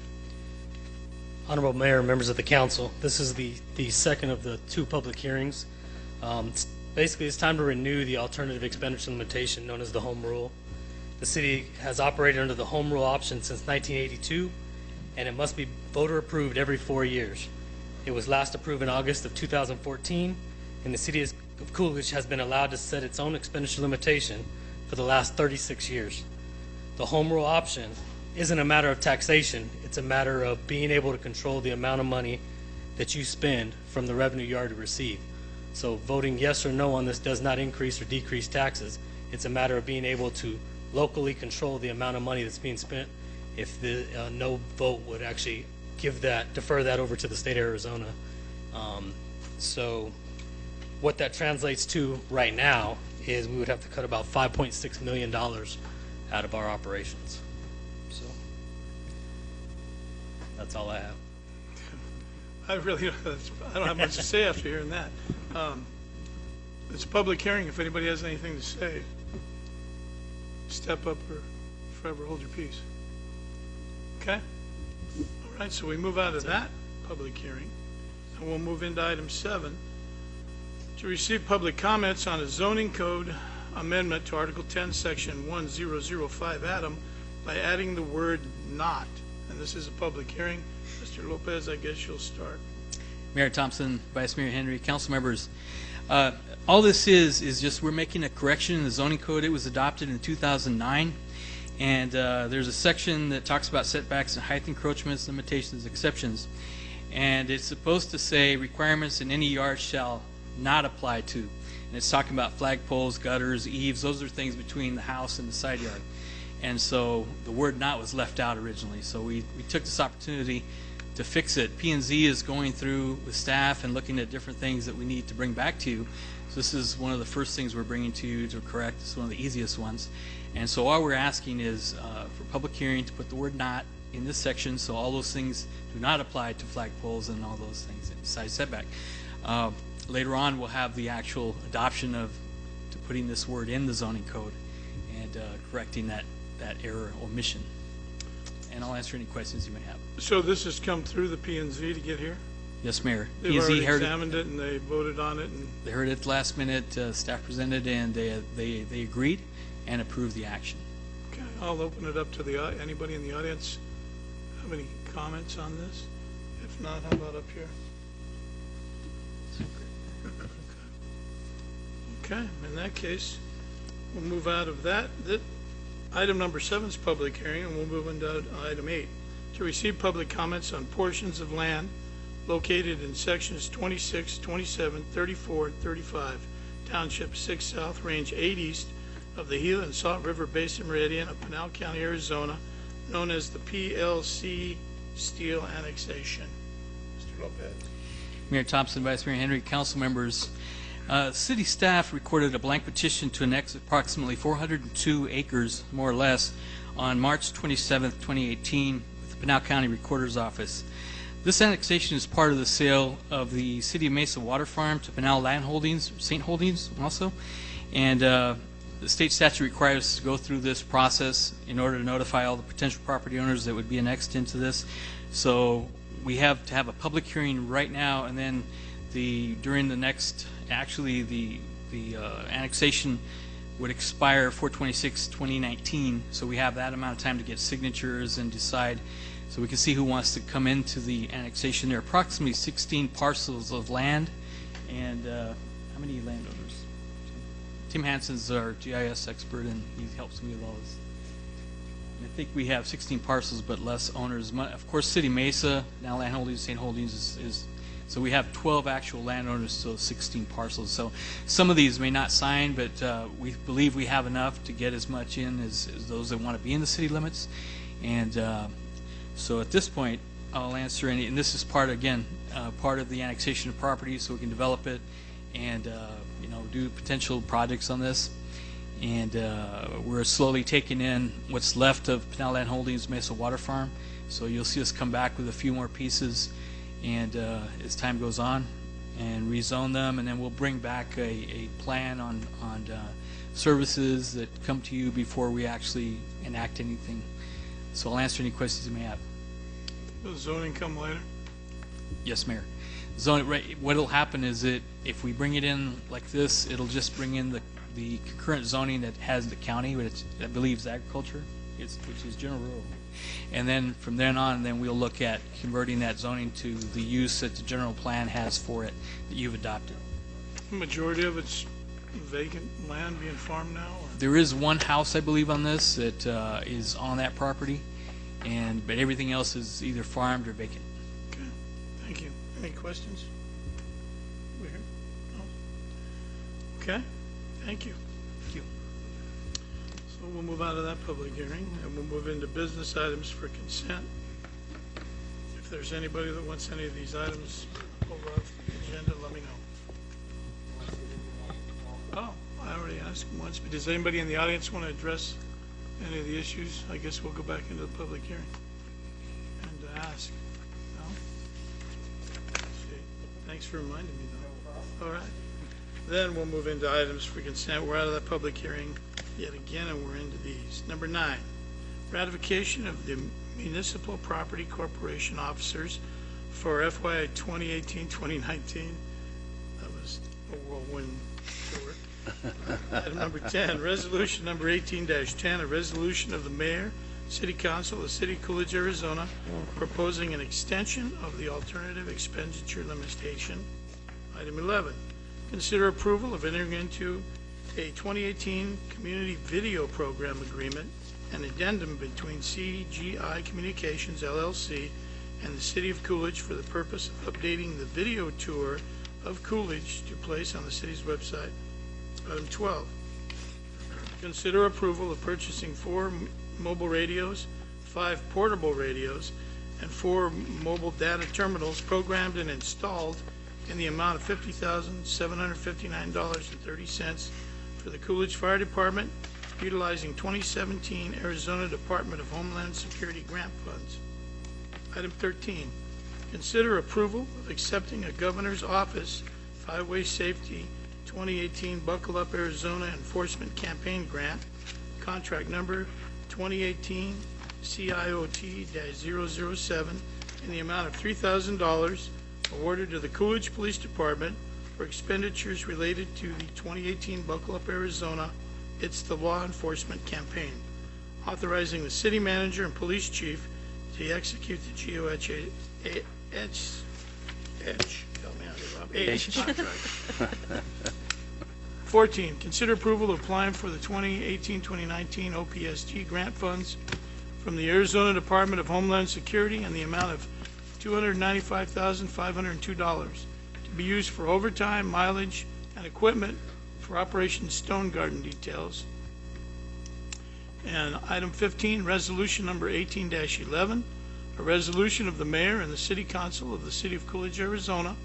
Honorable Mayor, members of the council, this is the second of the 2 public hearings. Basically, it's time to renew the alternative expenditure limitation known as the home rule. The city has operated under the home rule option since 1982, and it must be voter approved every 4 years. It was last approved in August of 2014, and the city of Coolidge has been allowed to set its own expenditure limitation for the last 36 years. The home rule option isn't a matter of taxation. It's a matter of being able to control the amount of money that you spend from the revenue you already receive. So voting yes or no on this does not increase or decrease taxes. It's a matter of being able to locally control the amount of money that's being spent. If the no vote would actually defer that over to the state of Arizona. So what that translates to right now is we would have to cut about $5.6 million out of our operations. So that's all I have. I don't have much to say after hearing that. It's a public hearing. If anybody has anything to say, step up or forever hold your peace. Okay? All right, so we move out of that public hearing, and we'll move into item 7, to receive public comments on a zoning code amendment to Article 10, Section 1005 Adam by adding the word not. And this is a public hearing. Mr. Lopez, I guess you'll start. Mayor Thompson, Vice Mayor Henry, council members, all this is just we're making a correction in the zoning code. It was adopted in 2009, And there's a section that talks about setbacks and height encroachments, limitations, exceptions. And it's supposed to say requirements in any yard shall not apply to. And it's talking about flagpoles, gutters, eaves. Those are things between the house and the side yard. And so the word not was left out originally. So we took this opportunity to fix it. P&Z is going through with staff and looking at different things that we need to bring back to you. So this is one of the first things we're bringing to you to correct. It's one of the easiest ones. And so all we're asking is for public hearing to put the word not in this section, so all those things do not apply to flagpoles and all those things, side setback. Later on, we'll have the actual adoption of to putting this word in the zoning code and correcting that error omission. And I'll answer any questions you may have. So this has come through the P&Z to get here? Yes, Mayor. They've P&Z already examined it and they voted on it? And they heard it at the last minute, staff presented, and they agreed and approved the action. Okay, I'll open it up to anybody in the audience have any comments on this? If not, how about up here? Okay, in that case, we'll move out of that. Item number 7 is public hearing, and we'll move into item 8. To receive public comments on portions of land located in sections 26, 27, 34, and 35, Township 6 South, Range 8 East of the Gila and Salt River Basin Meridian of Pinal County, Arizona, known as the PLC Steel Annexation. Mr. Lopez. Mayor Thompson, Vice Mayor Henry, council members, city staff recorded a blank petition to annex approximately 402 acres, more or less, on March 27, 2018, with the Pinal County Recorder's Office. This annexation is part of the sale of the City of Mesa Water Farm to Pinal Land Holdings, St. Holdings also, and the state statute requires us to go through this process in order to notify all the potential property owners that would be annexed into this. So we have to have a public hearing right now, and then during the next, actually the annexation would expire 4/26/2019. So we have that amount of time to get signatures and decide. So we can see who wants to come into the annexation. There are approximately 16 parcels of land, and how many landowners? Tim Hansen's our GIS expert, and he helps me with all this. And I think we have 16 parcels, but less owners. Of course, City Mesa, now Land Holdings, St. Holdings is so we have 12 actual landowners, so 16 parcels. So some of these may not sign, but we believe we have enough to get as much in as those that want to be in the city limits. And so at this point, I'll answer any, and this is part of the annexation of property, so we can develop it and do potential projects on this. And we're slowly taking in what's left of Pinal Land Holdings Mesa Water Farm. So you'll see us come back with a few more pieces, and as time goes on, and rezone them, and then we'll bring back a plan on services that come to you before we actually enact anything. So I'll answer any questions you may have. Will zoning come later? Yes, Mayor. Zoning, right, what'll happen is that if we bring it in like this, it'll just bring in the concurrent zoning that has the county, which I believe is agriculture, which is general rural. And then from then on, then we'll look at converting that zoning to the use that the general plan has for it that you've adopted. The majority of it's vacant land being farmed now? Or? There is one house, I believe, on this that is on that property, but everything else is either farmed or vacant. Okay, thank you. Any questions? We're here? No? Okay, thank you. Thank you. So we'll move out of that public hearing, and we'll move into business items for consent. If there's anybody that wants any of these items pulled off the agenda, let me know. Oh, I already asked him once, but does anybody in the audience want to address any of the issues? I guess we'll go back into the public hearing and ask. No? See, thanks for reminding me, though. All right. Then we'll move into items for consent. We're out of that public hearing yet again, and we're into these. Number 9, ratification of the Municipal Property Corporation officers for FY 2018-2019. That was a whirlwind tour. Item number 10, resolution number 18-10, a resolution of the mayor, city council of the city of Coolidge, Arizona, proposing an extension of the alternative expenditure limitation. Item 11, consider approval of entering into a 2018 Community Video Program Agreement, an addendum between CGI Communications LLC and the City of Coolidge for the purpose of updating the video tour of Coolidge to place on the city's website. Item 12, consider approval of purchasing 4 mobile radios, 5 portable radios, and 4 mobile data terminals programmed and installed in the amount of $50,759.30 for the Coolidge Fire Department, utilizing 2017 Arizona Department of Homeland Security grant funds. Item 13, consider approval of accepting a Governor's Office Highway Safety 2018 Buckle Up Arizona Enforcement Campaign Grant, contract number 2018 CIOT-007, in the amount of $3,000 awarded to the Coolidge Police Department for expenditures related to the 2018 Buckle Up Arizona It's the Law Enforcement Campaign, authorizing the city manager and police chief to execute the GOH contract. 14, consider approval of applying for the 2018-2019 OPSG grant funds from the Arizona Department of Homeland Security in the amount of $295,502 to be used for overtime, mileage, and equipment for Operation Stone Garden details. And item 15, resolution number 18-11, a resolution of the mayor and the city council of the city of Coolidge, Arizona,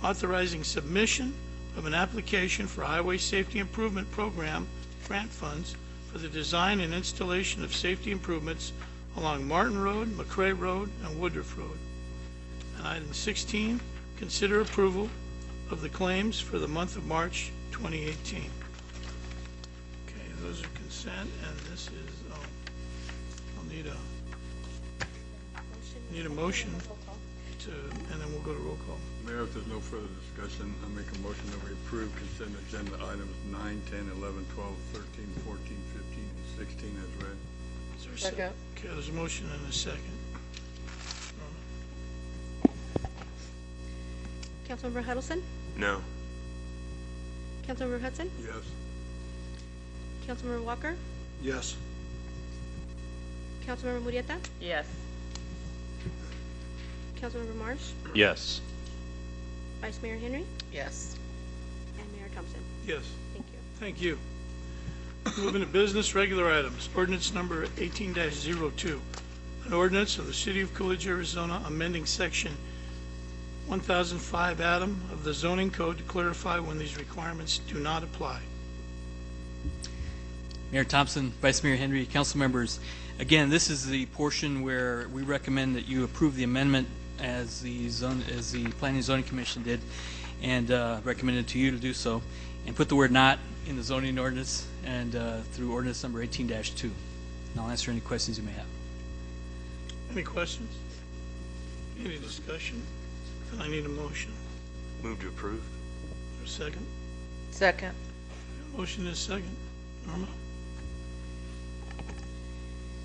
authorizing submission of an application for Highway Safety Improvement Program grant funds for the design and installation of safety improvements along Martin Road, McCrae Road, and Woodruff Road. And item 16, consider approval of the claims for the month of March 2018. Okay, those are consent, and this is, I'll need a motion to, and then we'll go to roll call. Mayor, if there's no further discussion, I make a motion that we approve consent agenda items 9, 10, 11, 12, 13, 14, 15, and 16 as read. Is there a second? Okay, there's a motion and a second. Councilmember Huddleston? No. Councilmember Hudson? Yes. Councilmember Walker? Yes. Councilmember Murieta? Yes. Councilmember Marsh? Yes. Vice Mayor Henry? Yes. And Mayor Thompson? Yes. Thank you. Thank you. Moving to business, regular items. Ordinance number 18-02. An ordinance of the City of Coolidge, Arizona, amending section 1005 Adam of the zoning code to clarify when these requirements do not apply. Mayor Thompson, Vice Mayor Henry, council members, again, this is the portion where we recommend that you approve the amendment as the Planning and Zoning Commission did, and recommended to you to do so, and put the word "not" in the zoning ordinance and through ordinance number 18-2. And I'll answer any questions you may have. Any questions? Any discussion? Then I need a motion. Move to approve. Or a second? Second. Motion is second. Norma?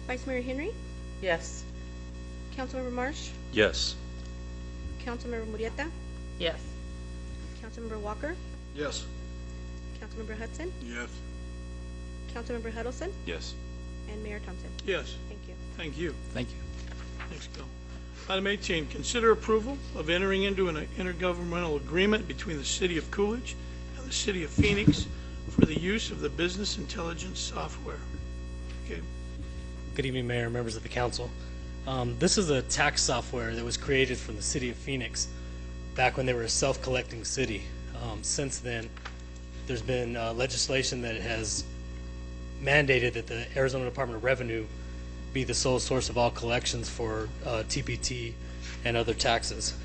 Vice Mayor Henry? Yes. Councilmember Marsh? Yes. Councilmember Murieta? Yes. Councilmember Walker? Yes. Councilmember Hudson? Yes. Councilmember Huddleston? Yes. And Mayor Thompson? Yes. Thank you. Thank you. Thank you. Thanks, Bill. Item 18, consider approval of entering into an intergovernmental agreement between the City of Coolidge and the City of Phoenix for the use of the business intelligence software. Okay. Good evening, Mayor and members of the council. This is a tax software that was created from the City of Phoenix back when they were a self-collecting city. Since then, there's been legislation that has mandated that the Arizona Department of Revenue be the sole source of all collections for TPT and other taxes.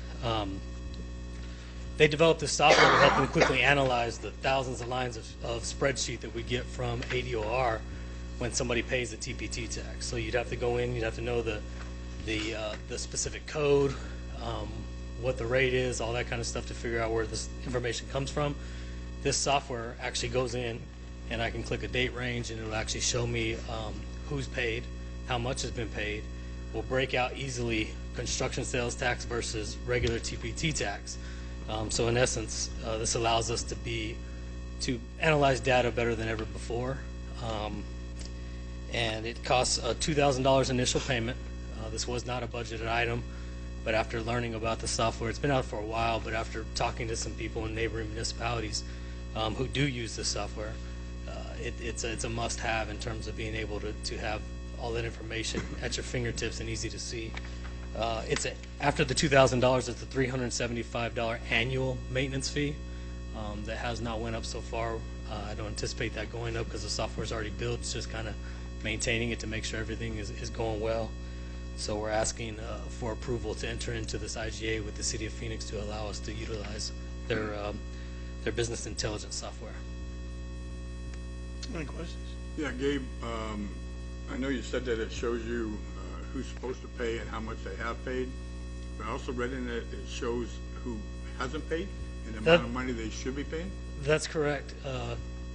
They developed this software to help them quickly analyze the thousands of lines of spreadsheet that we get from ADOR when somebody pays the TPT tax. So you'd have to go in, you'd have to know the specific code, what the rate is, all that kind of stuff to figure out where this information comes from. This software actually goes in, and I can click a date range, and it'll actually show me who's paid, how much has been paid. We'll break out easily construction sales tax versus regular TPT tax. So in essence, this allows us to be to analyze data better than ever before. And it costs a $2,000 initial payment. This was not a budgeted item, but after learning about the software, it's been out for a while, but after talking to some people in neighboring municipalities who do use this software, it's a must-have in terms of being able to have all that information at your fingertips and easy to see. After the $2,000, it's a $375 annual maintenance fee that has not went up so far. I don't anticipate that going up because the software is already built. It's just kind of maintaining it to make sure everything is going well. So we're asking for approval to enter into this IGA with the City of Phoenix to allow us to utilize their business intelligence software. Any questions? Yeah, Gabe, I know you said that it shows you who's supposed to pay and how much they have paid, but I also read in it, it shows who hasn't paid and the amount of money they should be paying? That's correct,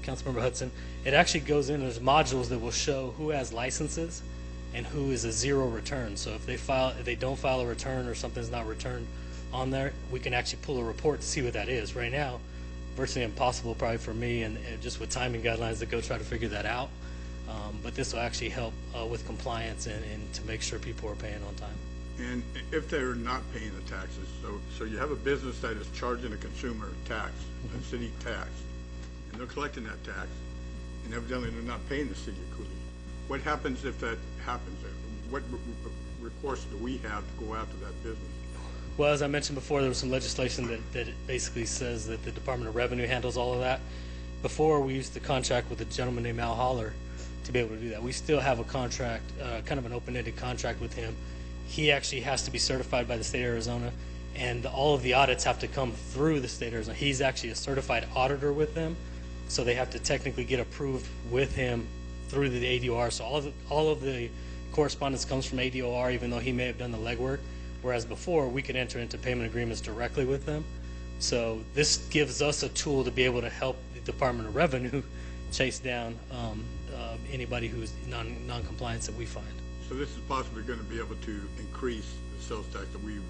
Councilmember Hudson. It actually goes in, there's modules that will show who has licenses and who is a zero return. So if they don't file a return or something's not returned on there, we can actually pull a report to see what that is. Right now, virtually impossible probably for me and just with timing guidelines to go try to figure that out. But this will actually help with compliance and to make sure people are paying on time. And if they're not paying the taxes, so you have a business that is charging a consumer tax, a city tax, and they're collecting that tax, and evidently they're not paying the city of Coolidge. What happens if that happens? What recourse do we have to go after that business? Well, as I mentioned before, there was some legislation that basically says that the Department of Revenue handles all of that. Before, we used to contract with a gentleman named Al Holler to be able to do that. We still have a contract, kind of an open-ended contract with him. He actually has to be certified by the state of Arizona, and all of the audits have to come through the state of Arizona. He's actually a certified auditor with them, so they have to technically get approved with him through the ADOR. So all of the correspondence comes from ADOR, even though he may have done the legwork, whereas before we could enter into payment agreements directly with them. So this gives us a tool to be able to help the Department of Revenue chase down anybody who's non-compliance that we find. So this is possibly going to be able to increase the sales tax that we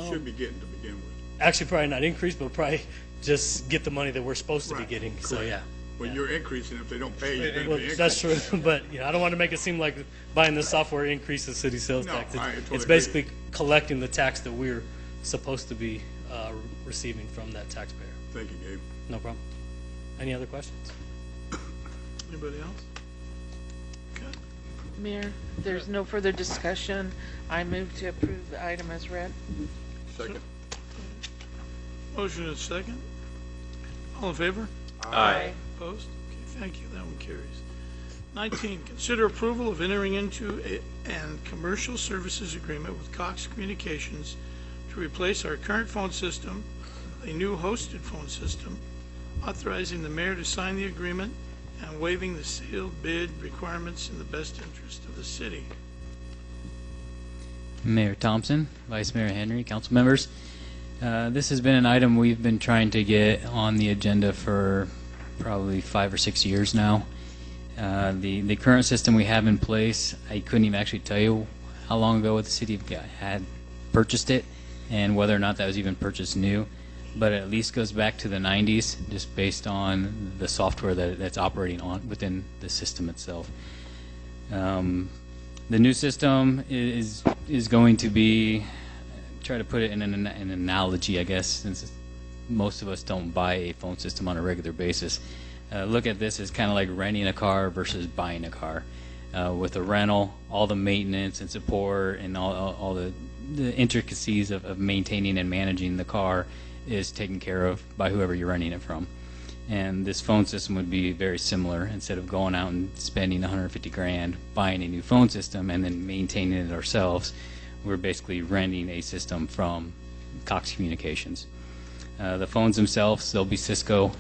should be getting to begin with. Actually, probably not increase, but probably just get the money that we're supposed to be getting. Correct. So yeah. Well, you're increasing. If they don't pay, you're going to Well, be that's increasing. true, but I don't want to make it seem like buying this software increases city sales No, tax. I totally It's agree. basically collecting the tax that we're supposed to be receiving from that taxpayer. Thank you, Gabe. No problem. Any other questions? Anybody else? Mayor, if there's no further discussion, I move to approve the item as read. Second. Motion is second. All in favor? Aye. Opposed? Okay, thank you. That one carries. 19, consider approval of entering into an commercial services agreement with Cox Communications to replace our current phone system, a new hosted phone system, authorizing the mayor to sign the agreement and waiving the sealed bid requirements in the best interest of the city. Mayor Thompson, Vice Mayor Henry, council members. This has been an item we've been trying to get on the agenda for probably 5 or 6 years now. The current system we have in place, I couldn't even actually tell you how long ago the city had purchased it and whether or not that was even purchased new, but it at least goes back to the 90s just based on the software that's operating on within the system itself. The new system is going to be, try to put it in an analogy, I guess, since most of us don't buy a phone system on a regular basis. Look at this as kind of like renting a car versus buying a car. With a rental, all the maintenance and support and all the intricacies of maintaining and managing the car is taken care of by whoever you're renting it from. And this phone system would be very similar. Instead of going out and spending 150 grand buying a new phone system and then maintaining it ourselves, we're basically renting a system from Cox Communications. The phones themselves, they'll be Cisco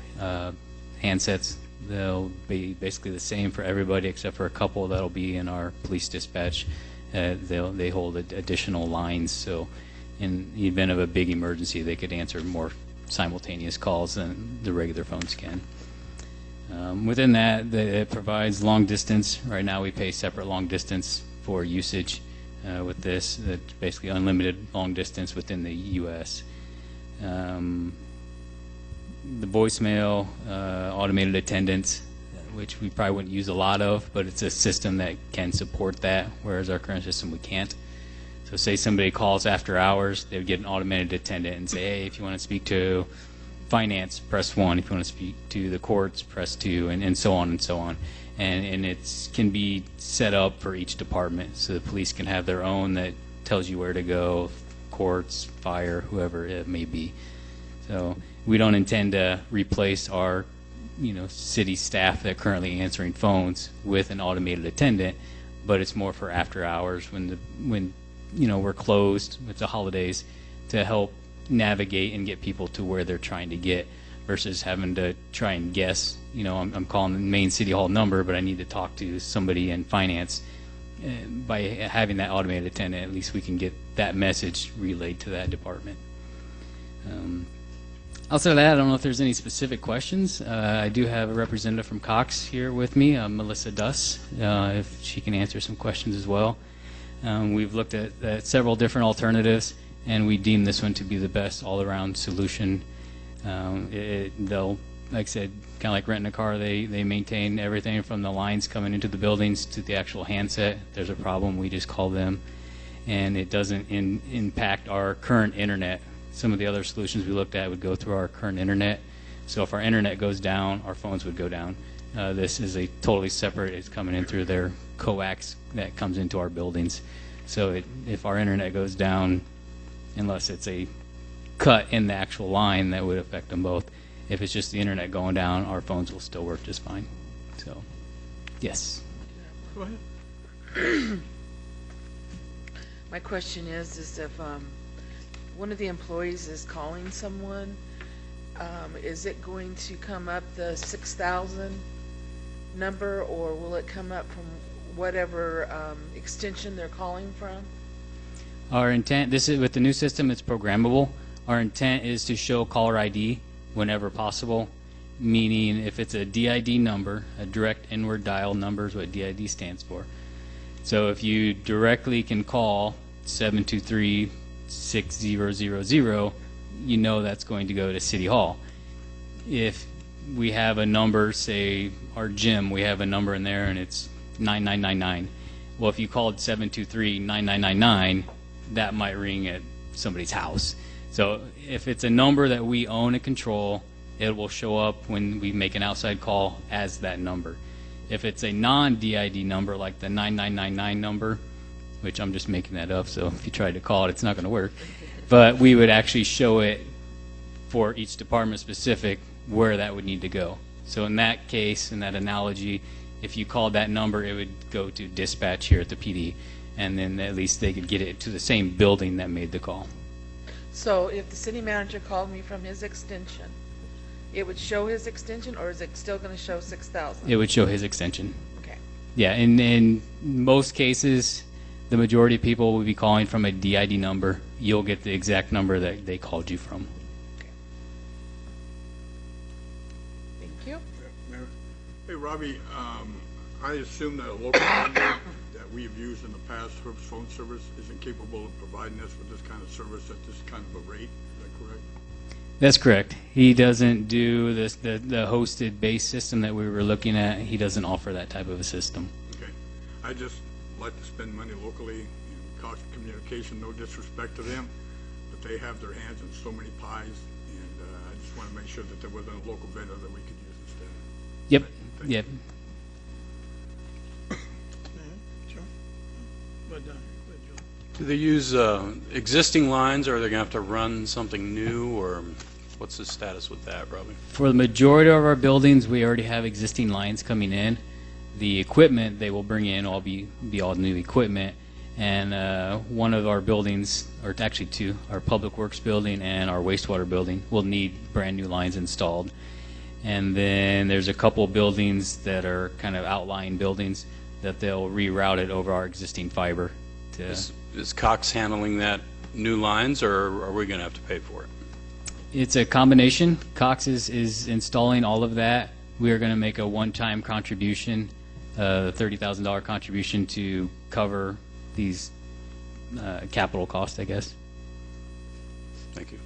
handsets. They'll be basically the same for everybody except for a couple that'll be in our police dispatch. They hold additional lines, so in the event of a big emergency, they could answer more simultaneous calls than the regular phones can. Within that, it provides long distance. Right now we pay separate long distance for usage with this. That's basically unlimited long distance within the U.S. the voicemail, automated attendance, which we probably wouldn't use a lot of, but it's a system that can support that, whereas our current system we can't. So say somebody calls after hours, they would get an automated attendant and say, hey, if you want to speak to finance, press 1. If you want to speak to the courts, press 2, and so on and so on. And it can be set up for each department, so the police can have their own that tells you where to go, courts, fire, whoever it may be. So we don't intend to replace our city staff that are currently answering phones with an automated attendant, but it's more for after hours when we're closed with the holidays to help navigate and get people to where they're trying to get versus having to try and guess. I'm calling the main city hall number, but I need to talk to somebody in finance. By having that automated attendant, at least we can get that message relayed to that department. Outside of that, I don't know if there's any specific questions. I do have a representative from Cox here with me, Melissa Duss, if she can answer some questions as well. We've looked at several different alternatives, and we deem this one to be the best all-around solution. They'll, like I said, kind of like renting a car, they maintain everything from the lines coming into the buildings to the actual handset. If there's a problem, we just call them, and it doesn't impact our current internet. Some of the other solutions we looked at would go through our current internet. So if our internet goes down, our phones would go down. This is a totally separate, it's coming in through their coax that comes into our buildings. So if our internet goes down, unless it's a cut in the actual line, that would affect them both. If it's just the internet going down, our phones will still work just fine. So, yes. Go ahead. My question is if one of the employees is calling someone, is it going to come up the 6,000 number, or will it come up from whatever extension they're calling from? Our intent, this is with the new system, it's programmable. Our intent is to show caller ID whenever possible, meaning if it's a DID number, a direct inward dial number is what DID stands for. So if you directly can call 723-6000, you know that's going to go to City Hall. If we have a number, say our gym, we have a number in there and it's 9999. Well, if you called 723-9999, that might ring at somebody's house. So if it's a number that we own and control, it will show up when we make an outside call as that number. If it's a non-DID number like the 9999 number, which I'm just making that up, so if you try to call it, it's not going to work. But we would actually show it for each department specific where that would need to go. So in that case, in that analogy, if you called that number, it would go to dispatch here at the PD, and then at least they could get it to the same building that made the call. So if the city manager called me from his extension, it would show his extension, or is it still going to show 6,000? It would show his extension. Okay. Yeah, in most cases, the majority of people will be calling from a DID number. You'll get the exact number that they called you from. Okay. Thank you. Mayor. Hey, Robbie, I assume that a local vendor that we've used in the past for phone service isn't capable of providing us with this kind of service at this kind of a rate. Is that correct? That's correct. He doesn't do this, the hosted base system that we were looking at. He doesn't offer that type of a system. Okay. I just like to spend money locally in Cox Communication, no disrespect to them, but they have their hands in so many pies, and I just want to make sure that there wasn't a local vendor that we could use instead. Yep. Thank Yep. Do they use existing lines, or are they going to have to run something new, or what's the status with that, Robbie? For the majority of our buildings, we already have existing lines coming in. The equipment they will bring in will be all new equipment. And one of our buildings, or actually two, our Public Works building and our wastewater building, will need brand new lines installed. And then there's a couple buildings that are kind of outlying buildings that they'll reroute it over our existing fiber. Is Cox handling that new lines, or are we going to have to pay for it? It's a combination. Cox is installing all of that. We are going to make a one-time contribution, $30,000 contribution to cover these capital costs, I guess. Thank you.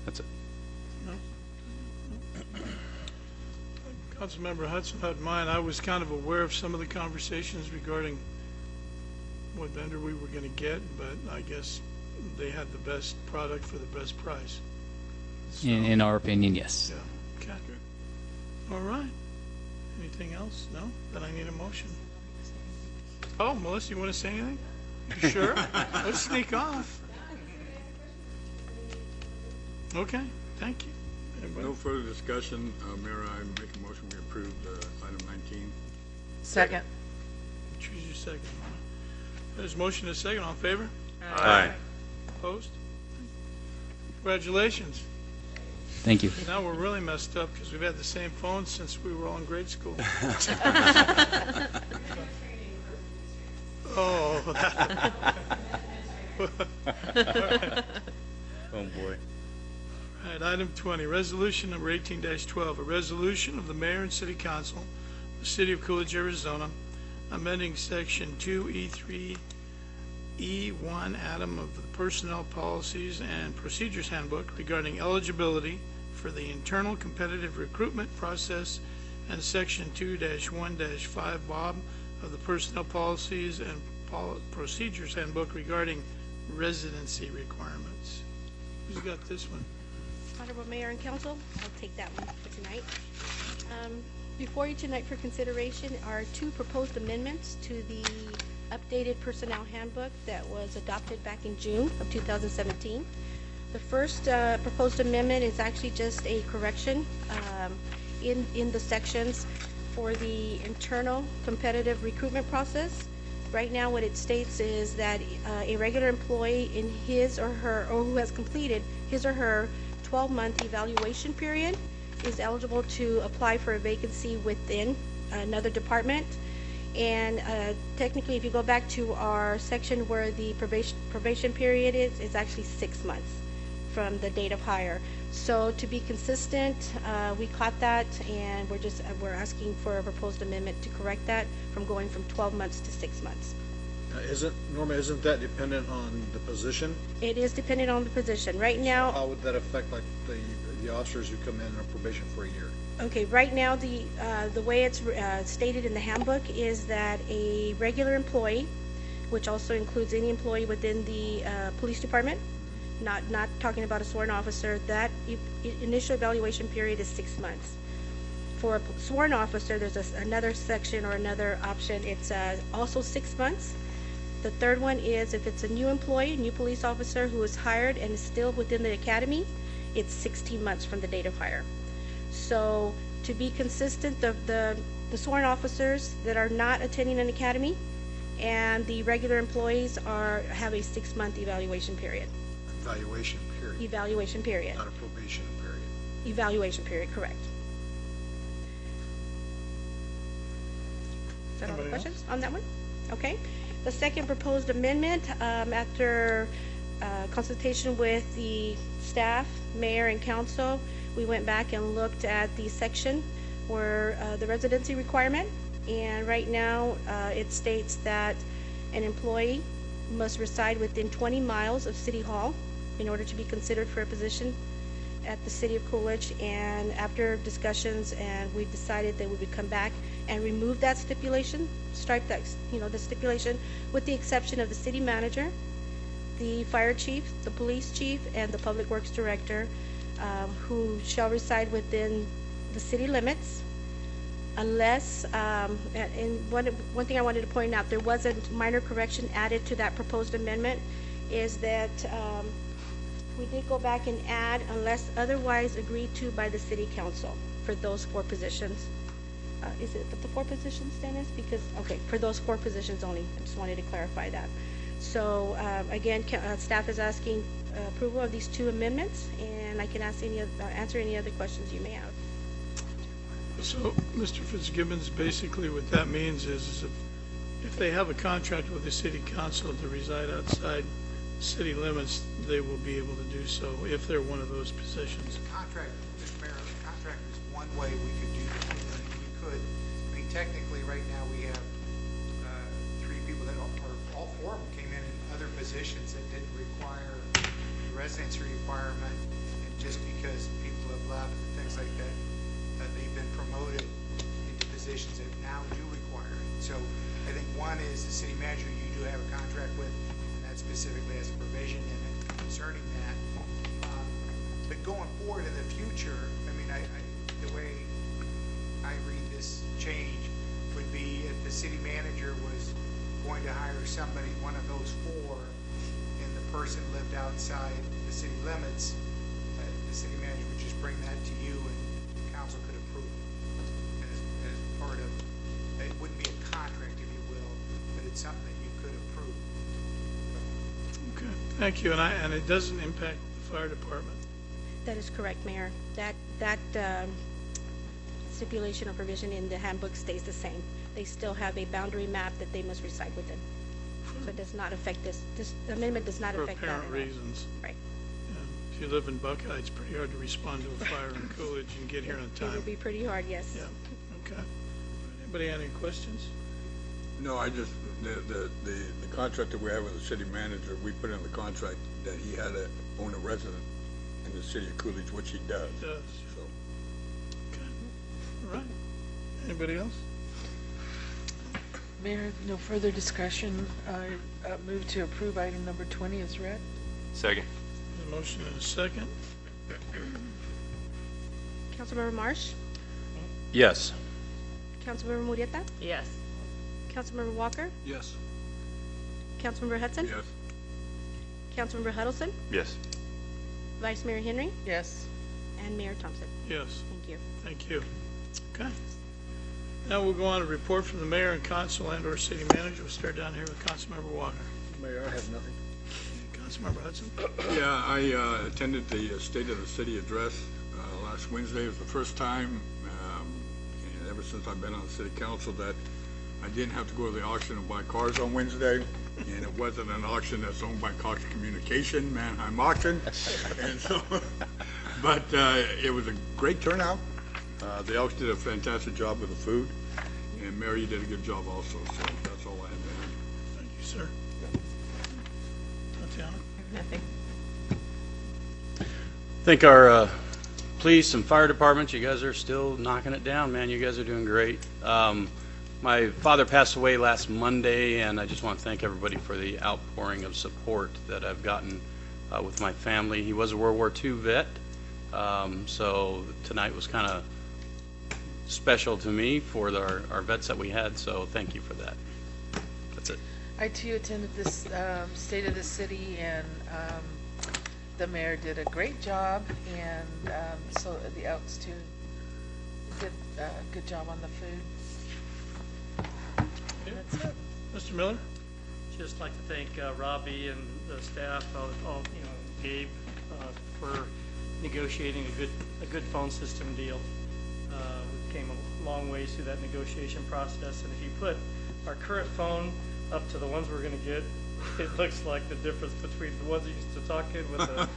That's it. Councilmember Hudson had mine. I was kind of aware of some of the conversations regarding what vendor we were going to get, but I guess they had the best product for the best price. So, In our opinion, yes. yeah, okay. All right. Anything else? No? Then I need a motion. Oh, Melissa, you want to say anything? You sure? Let's sneak off. Okay, thank you. Anybody? No further discussion. Mayor, I make a motion we approve item 19. Second. Choose your second. There's a motion and a second. All in favor? Aye. Opposed? Congratulations. Thank you. Now we're really messed up because we've had the same phone since we were all in grade school. Oh. Oh, boy. All right, item 20, resolution number 18-12, a resolution of the mayor and city council of the city of Coolidge, Arizona, amending section 2E3E1 Adam of the Personnel Policies and Procedures Handbook regarding eligibility for the internal competitive recruitment process, and section 2-1-5 Bob of the Personnel Policies and Procedures Handbook regarding residency requirements. Who's got this one? Honorable Mayor and Council, I'll take that one for tonight. Before you tonight for consideration are two proposed amendments to the updated personnel handbook that was adopted back in June of 2017. The first proposed amendment is actually just a correction in the sections for the internal competitive recruitment process. Right now what it states is that a regular employee in his or her, or who has completed his or her 12-month evaluation period is eligible to apply for a vacancy within another department. And technically, if you go back to our section where the probation period is, it's actually 6 months from the date of hire. So to be consistent, we caught that, and we're asking for a proposed amendment to correct that from going from 12 months to 6 months. Norma, isn't that dependent on the position? It is dependent on the position. Right now, how would that affect like the officers who come in on probation for a year? okay, right now the way it's stated in the handbook is that a regular employee, which also includes any employee within the police department, not talking about a sworn officer, that initial evaluation period is 6 months. For a sworn officer, there's another section or another option. It's also 6 months. The third one is if it's a new employee, new police officer who is hired and is still within the academy, it's 16 months from the date of hire. So to be consistent, the sworn officers that are not attending an academy and the regular employees have a 6-month evaluation period. Evaluation period. Evaluation period. Not a probation period. Evaluation period, correct. Is that all the questions on that one? Okay. The second proposed amendment, after consultation with the staff, mayor, and council, we went back and looked at the section where the residency requirement, and right now it states that an employee must reside within 20 miles of City Hall in order to be considered for a position at the City of Coolidge. And after discussions, and we decided that we would come back and remove that stipulation, strike that, the stipulation, with the exception of the city manager, the fire chief, the police chief, and the public works director, who shall reside within the city limits, unless, and one thing I wanted to point out, there was a minor correction added to that proposed amendment, is that we did go back and add, unless otherwise agreed to by the city council, for those 4 positions. Is it the 4 positions, Dennis? Because, okay, for those 4 positions only. I just wanted to clarify that. So, again, staff is asking approval of these 2 amendments, and I can answer any other questions you may have. So, Mr. Fitzgibbons, basically what that means is if they have a contract with the city council to reside outside city limits, they will be able to do so if they're one of those positions. Contract, Mr. Mayor, contract is one way we could do this. Technically, right now we have 3 people that all 4 of them came in other positions that didn't require the residency requirement, and just because people have left and things like that, they've been promoted positions that now do require it. So I think one is the city manager you do have a contract with, and that specifically has a provision in it concerning that. But going forward in the future, I mean, the way I read this change would be if the city manager was going to hire somebody, one of those four, and the person lived outside the city limits, the city manager would just bring that to you and the council could approve it as part of, it wouldn't be a contract, if you will, but it's something that you could approve. Okay, thank you. And it doesn't impact the fire department. That is correct, Mayor. That stipulation or provision in the handbook stays the same. They still have a boundary map that they must reside within. So it does not affect this. This amendment does not affect that at all. For apparent reasons. Right. If you live in Buckeye, it's pretty hard to respond to a fire in Coolidge and get here on time. It would be pretty hard, yes. Yeah, okay. Anybody have any questions? No, I just, the contract that we have with the city manager, we put in the contract that he had to own a resident in the city of Coolidge, which he does. He does. So, Okay. All right. Anybody else? Mayor, no further discussion. I move to approve item number 20 as read. Second. There's a motion and a second. Councilmember Marsh? Yes. Councilmember Murrieta? Yes. Councilmember Walker? yes. Councilmember Hudson? Yes. Councilmember Huddleston? Yes. Vice Mayor Henry? Yes. And Mayor Thompson. Yes. Thank you. Thank you. Okay. Now we'll go on to report from the mayor and council and or city manager. We'll start down here with Councilmember Walker. Mayor, I have nothing. Councilmember Hudson? Yeah, I attended the State of the City address last Wednesday. It was the first time, and ever since I've been on the city council, that I didn't have to go to the auction and buy cars on Wednesday, and it wasn't an auction that's owned by Cox Communication, Manheim Auction, and so, but it was a great turnout. The auction did a fantastic job with the food, and Mary, you did a good job also, so that's all I have to add. Thank you, sir. Tatiana? Nothing. I think our police and fire departments, you guys are still knocking it down, man. You guys are doing great. My father passed away last Monday, and I just want to thank everybody for the outpouring of support that I've gotten with my family. He was a World War II vet, so tonight was kind of special to me for our vets that we had, so thank you for that. That's it. I too attended this State of the City, and the mayor did a great job, and so the Elks too did a good job on the food. That's it. Mr. Miller? Just like to thank Robbie and the staff, Gabe, for negotiating a good phone system deal. We came a long ways through that negotiation process, and if you put our current phone up to the ones we're going to get, it looks like the difference between the ones that used to talk in with the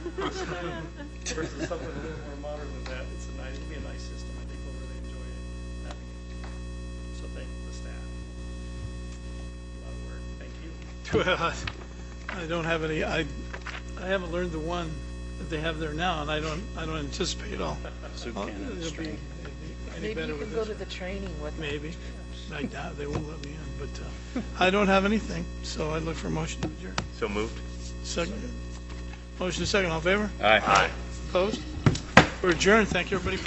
versus something a little more modern than that. It'll be a nice system. I think we'll really enjoy it having it. So thank the staff. A lot of work. Thank you. Well, I don't have any, I haven't learned the one that they have there now, and I don't anticipate it'll be any Maybe better you with can go this. to the training with them. Maybe. I doubt they won't let me in, but I don't have anything, so I'd look for a motion to adjourn. So moved. Second. Motion second, all in favor? Aye. Opposed? We're adjourned. Thank you, everybody.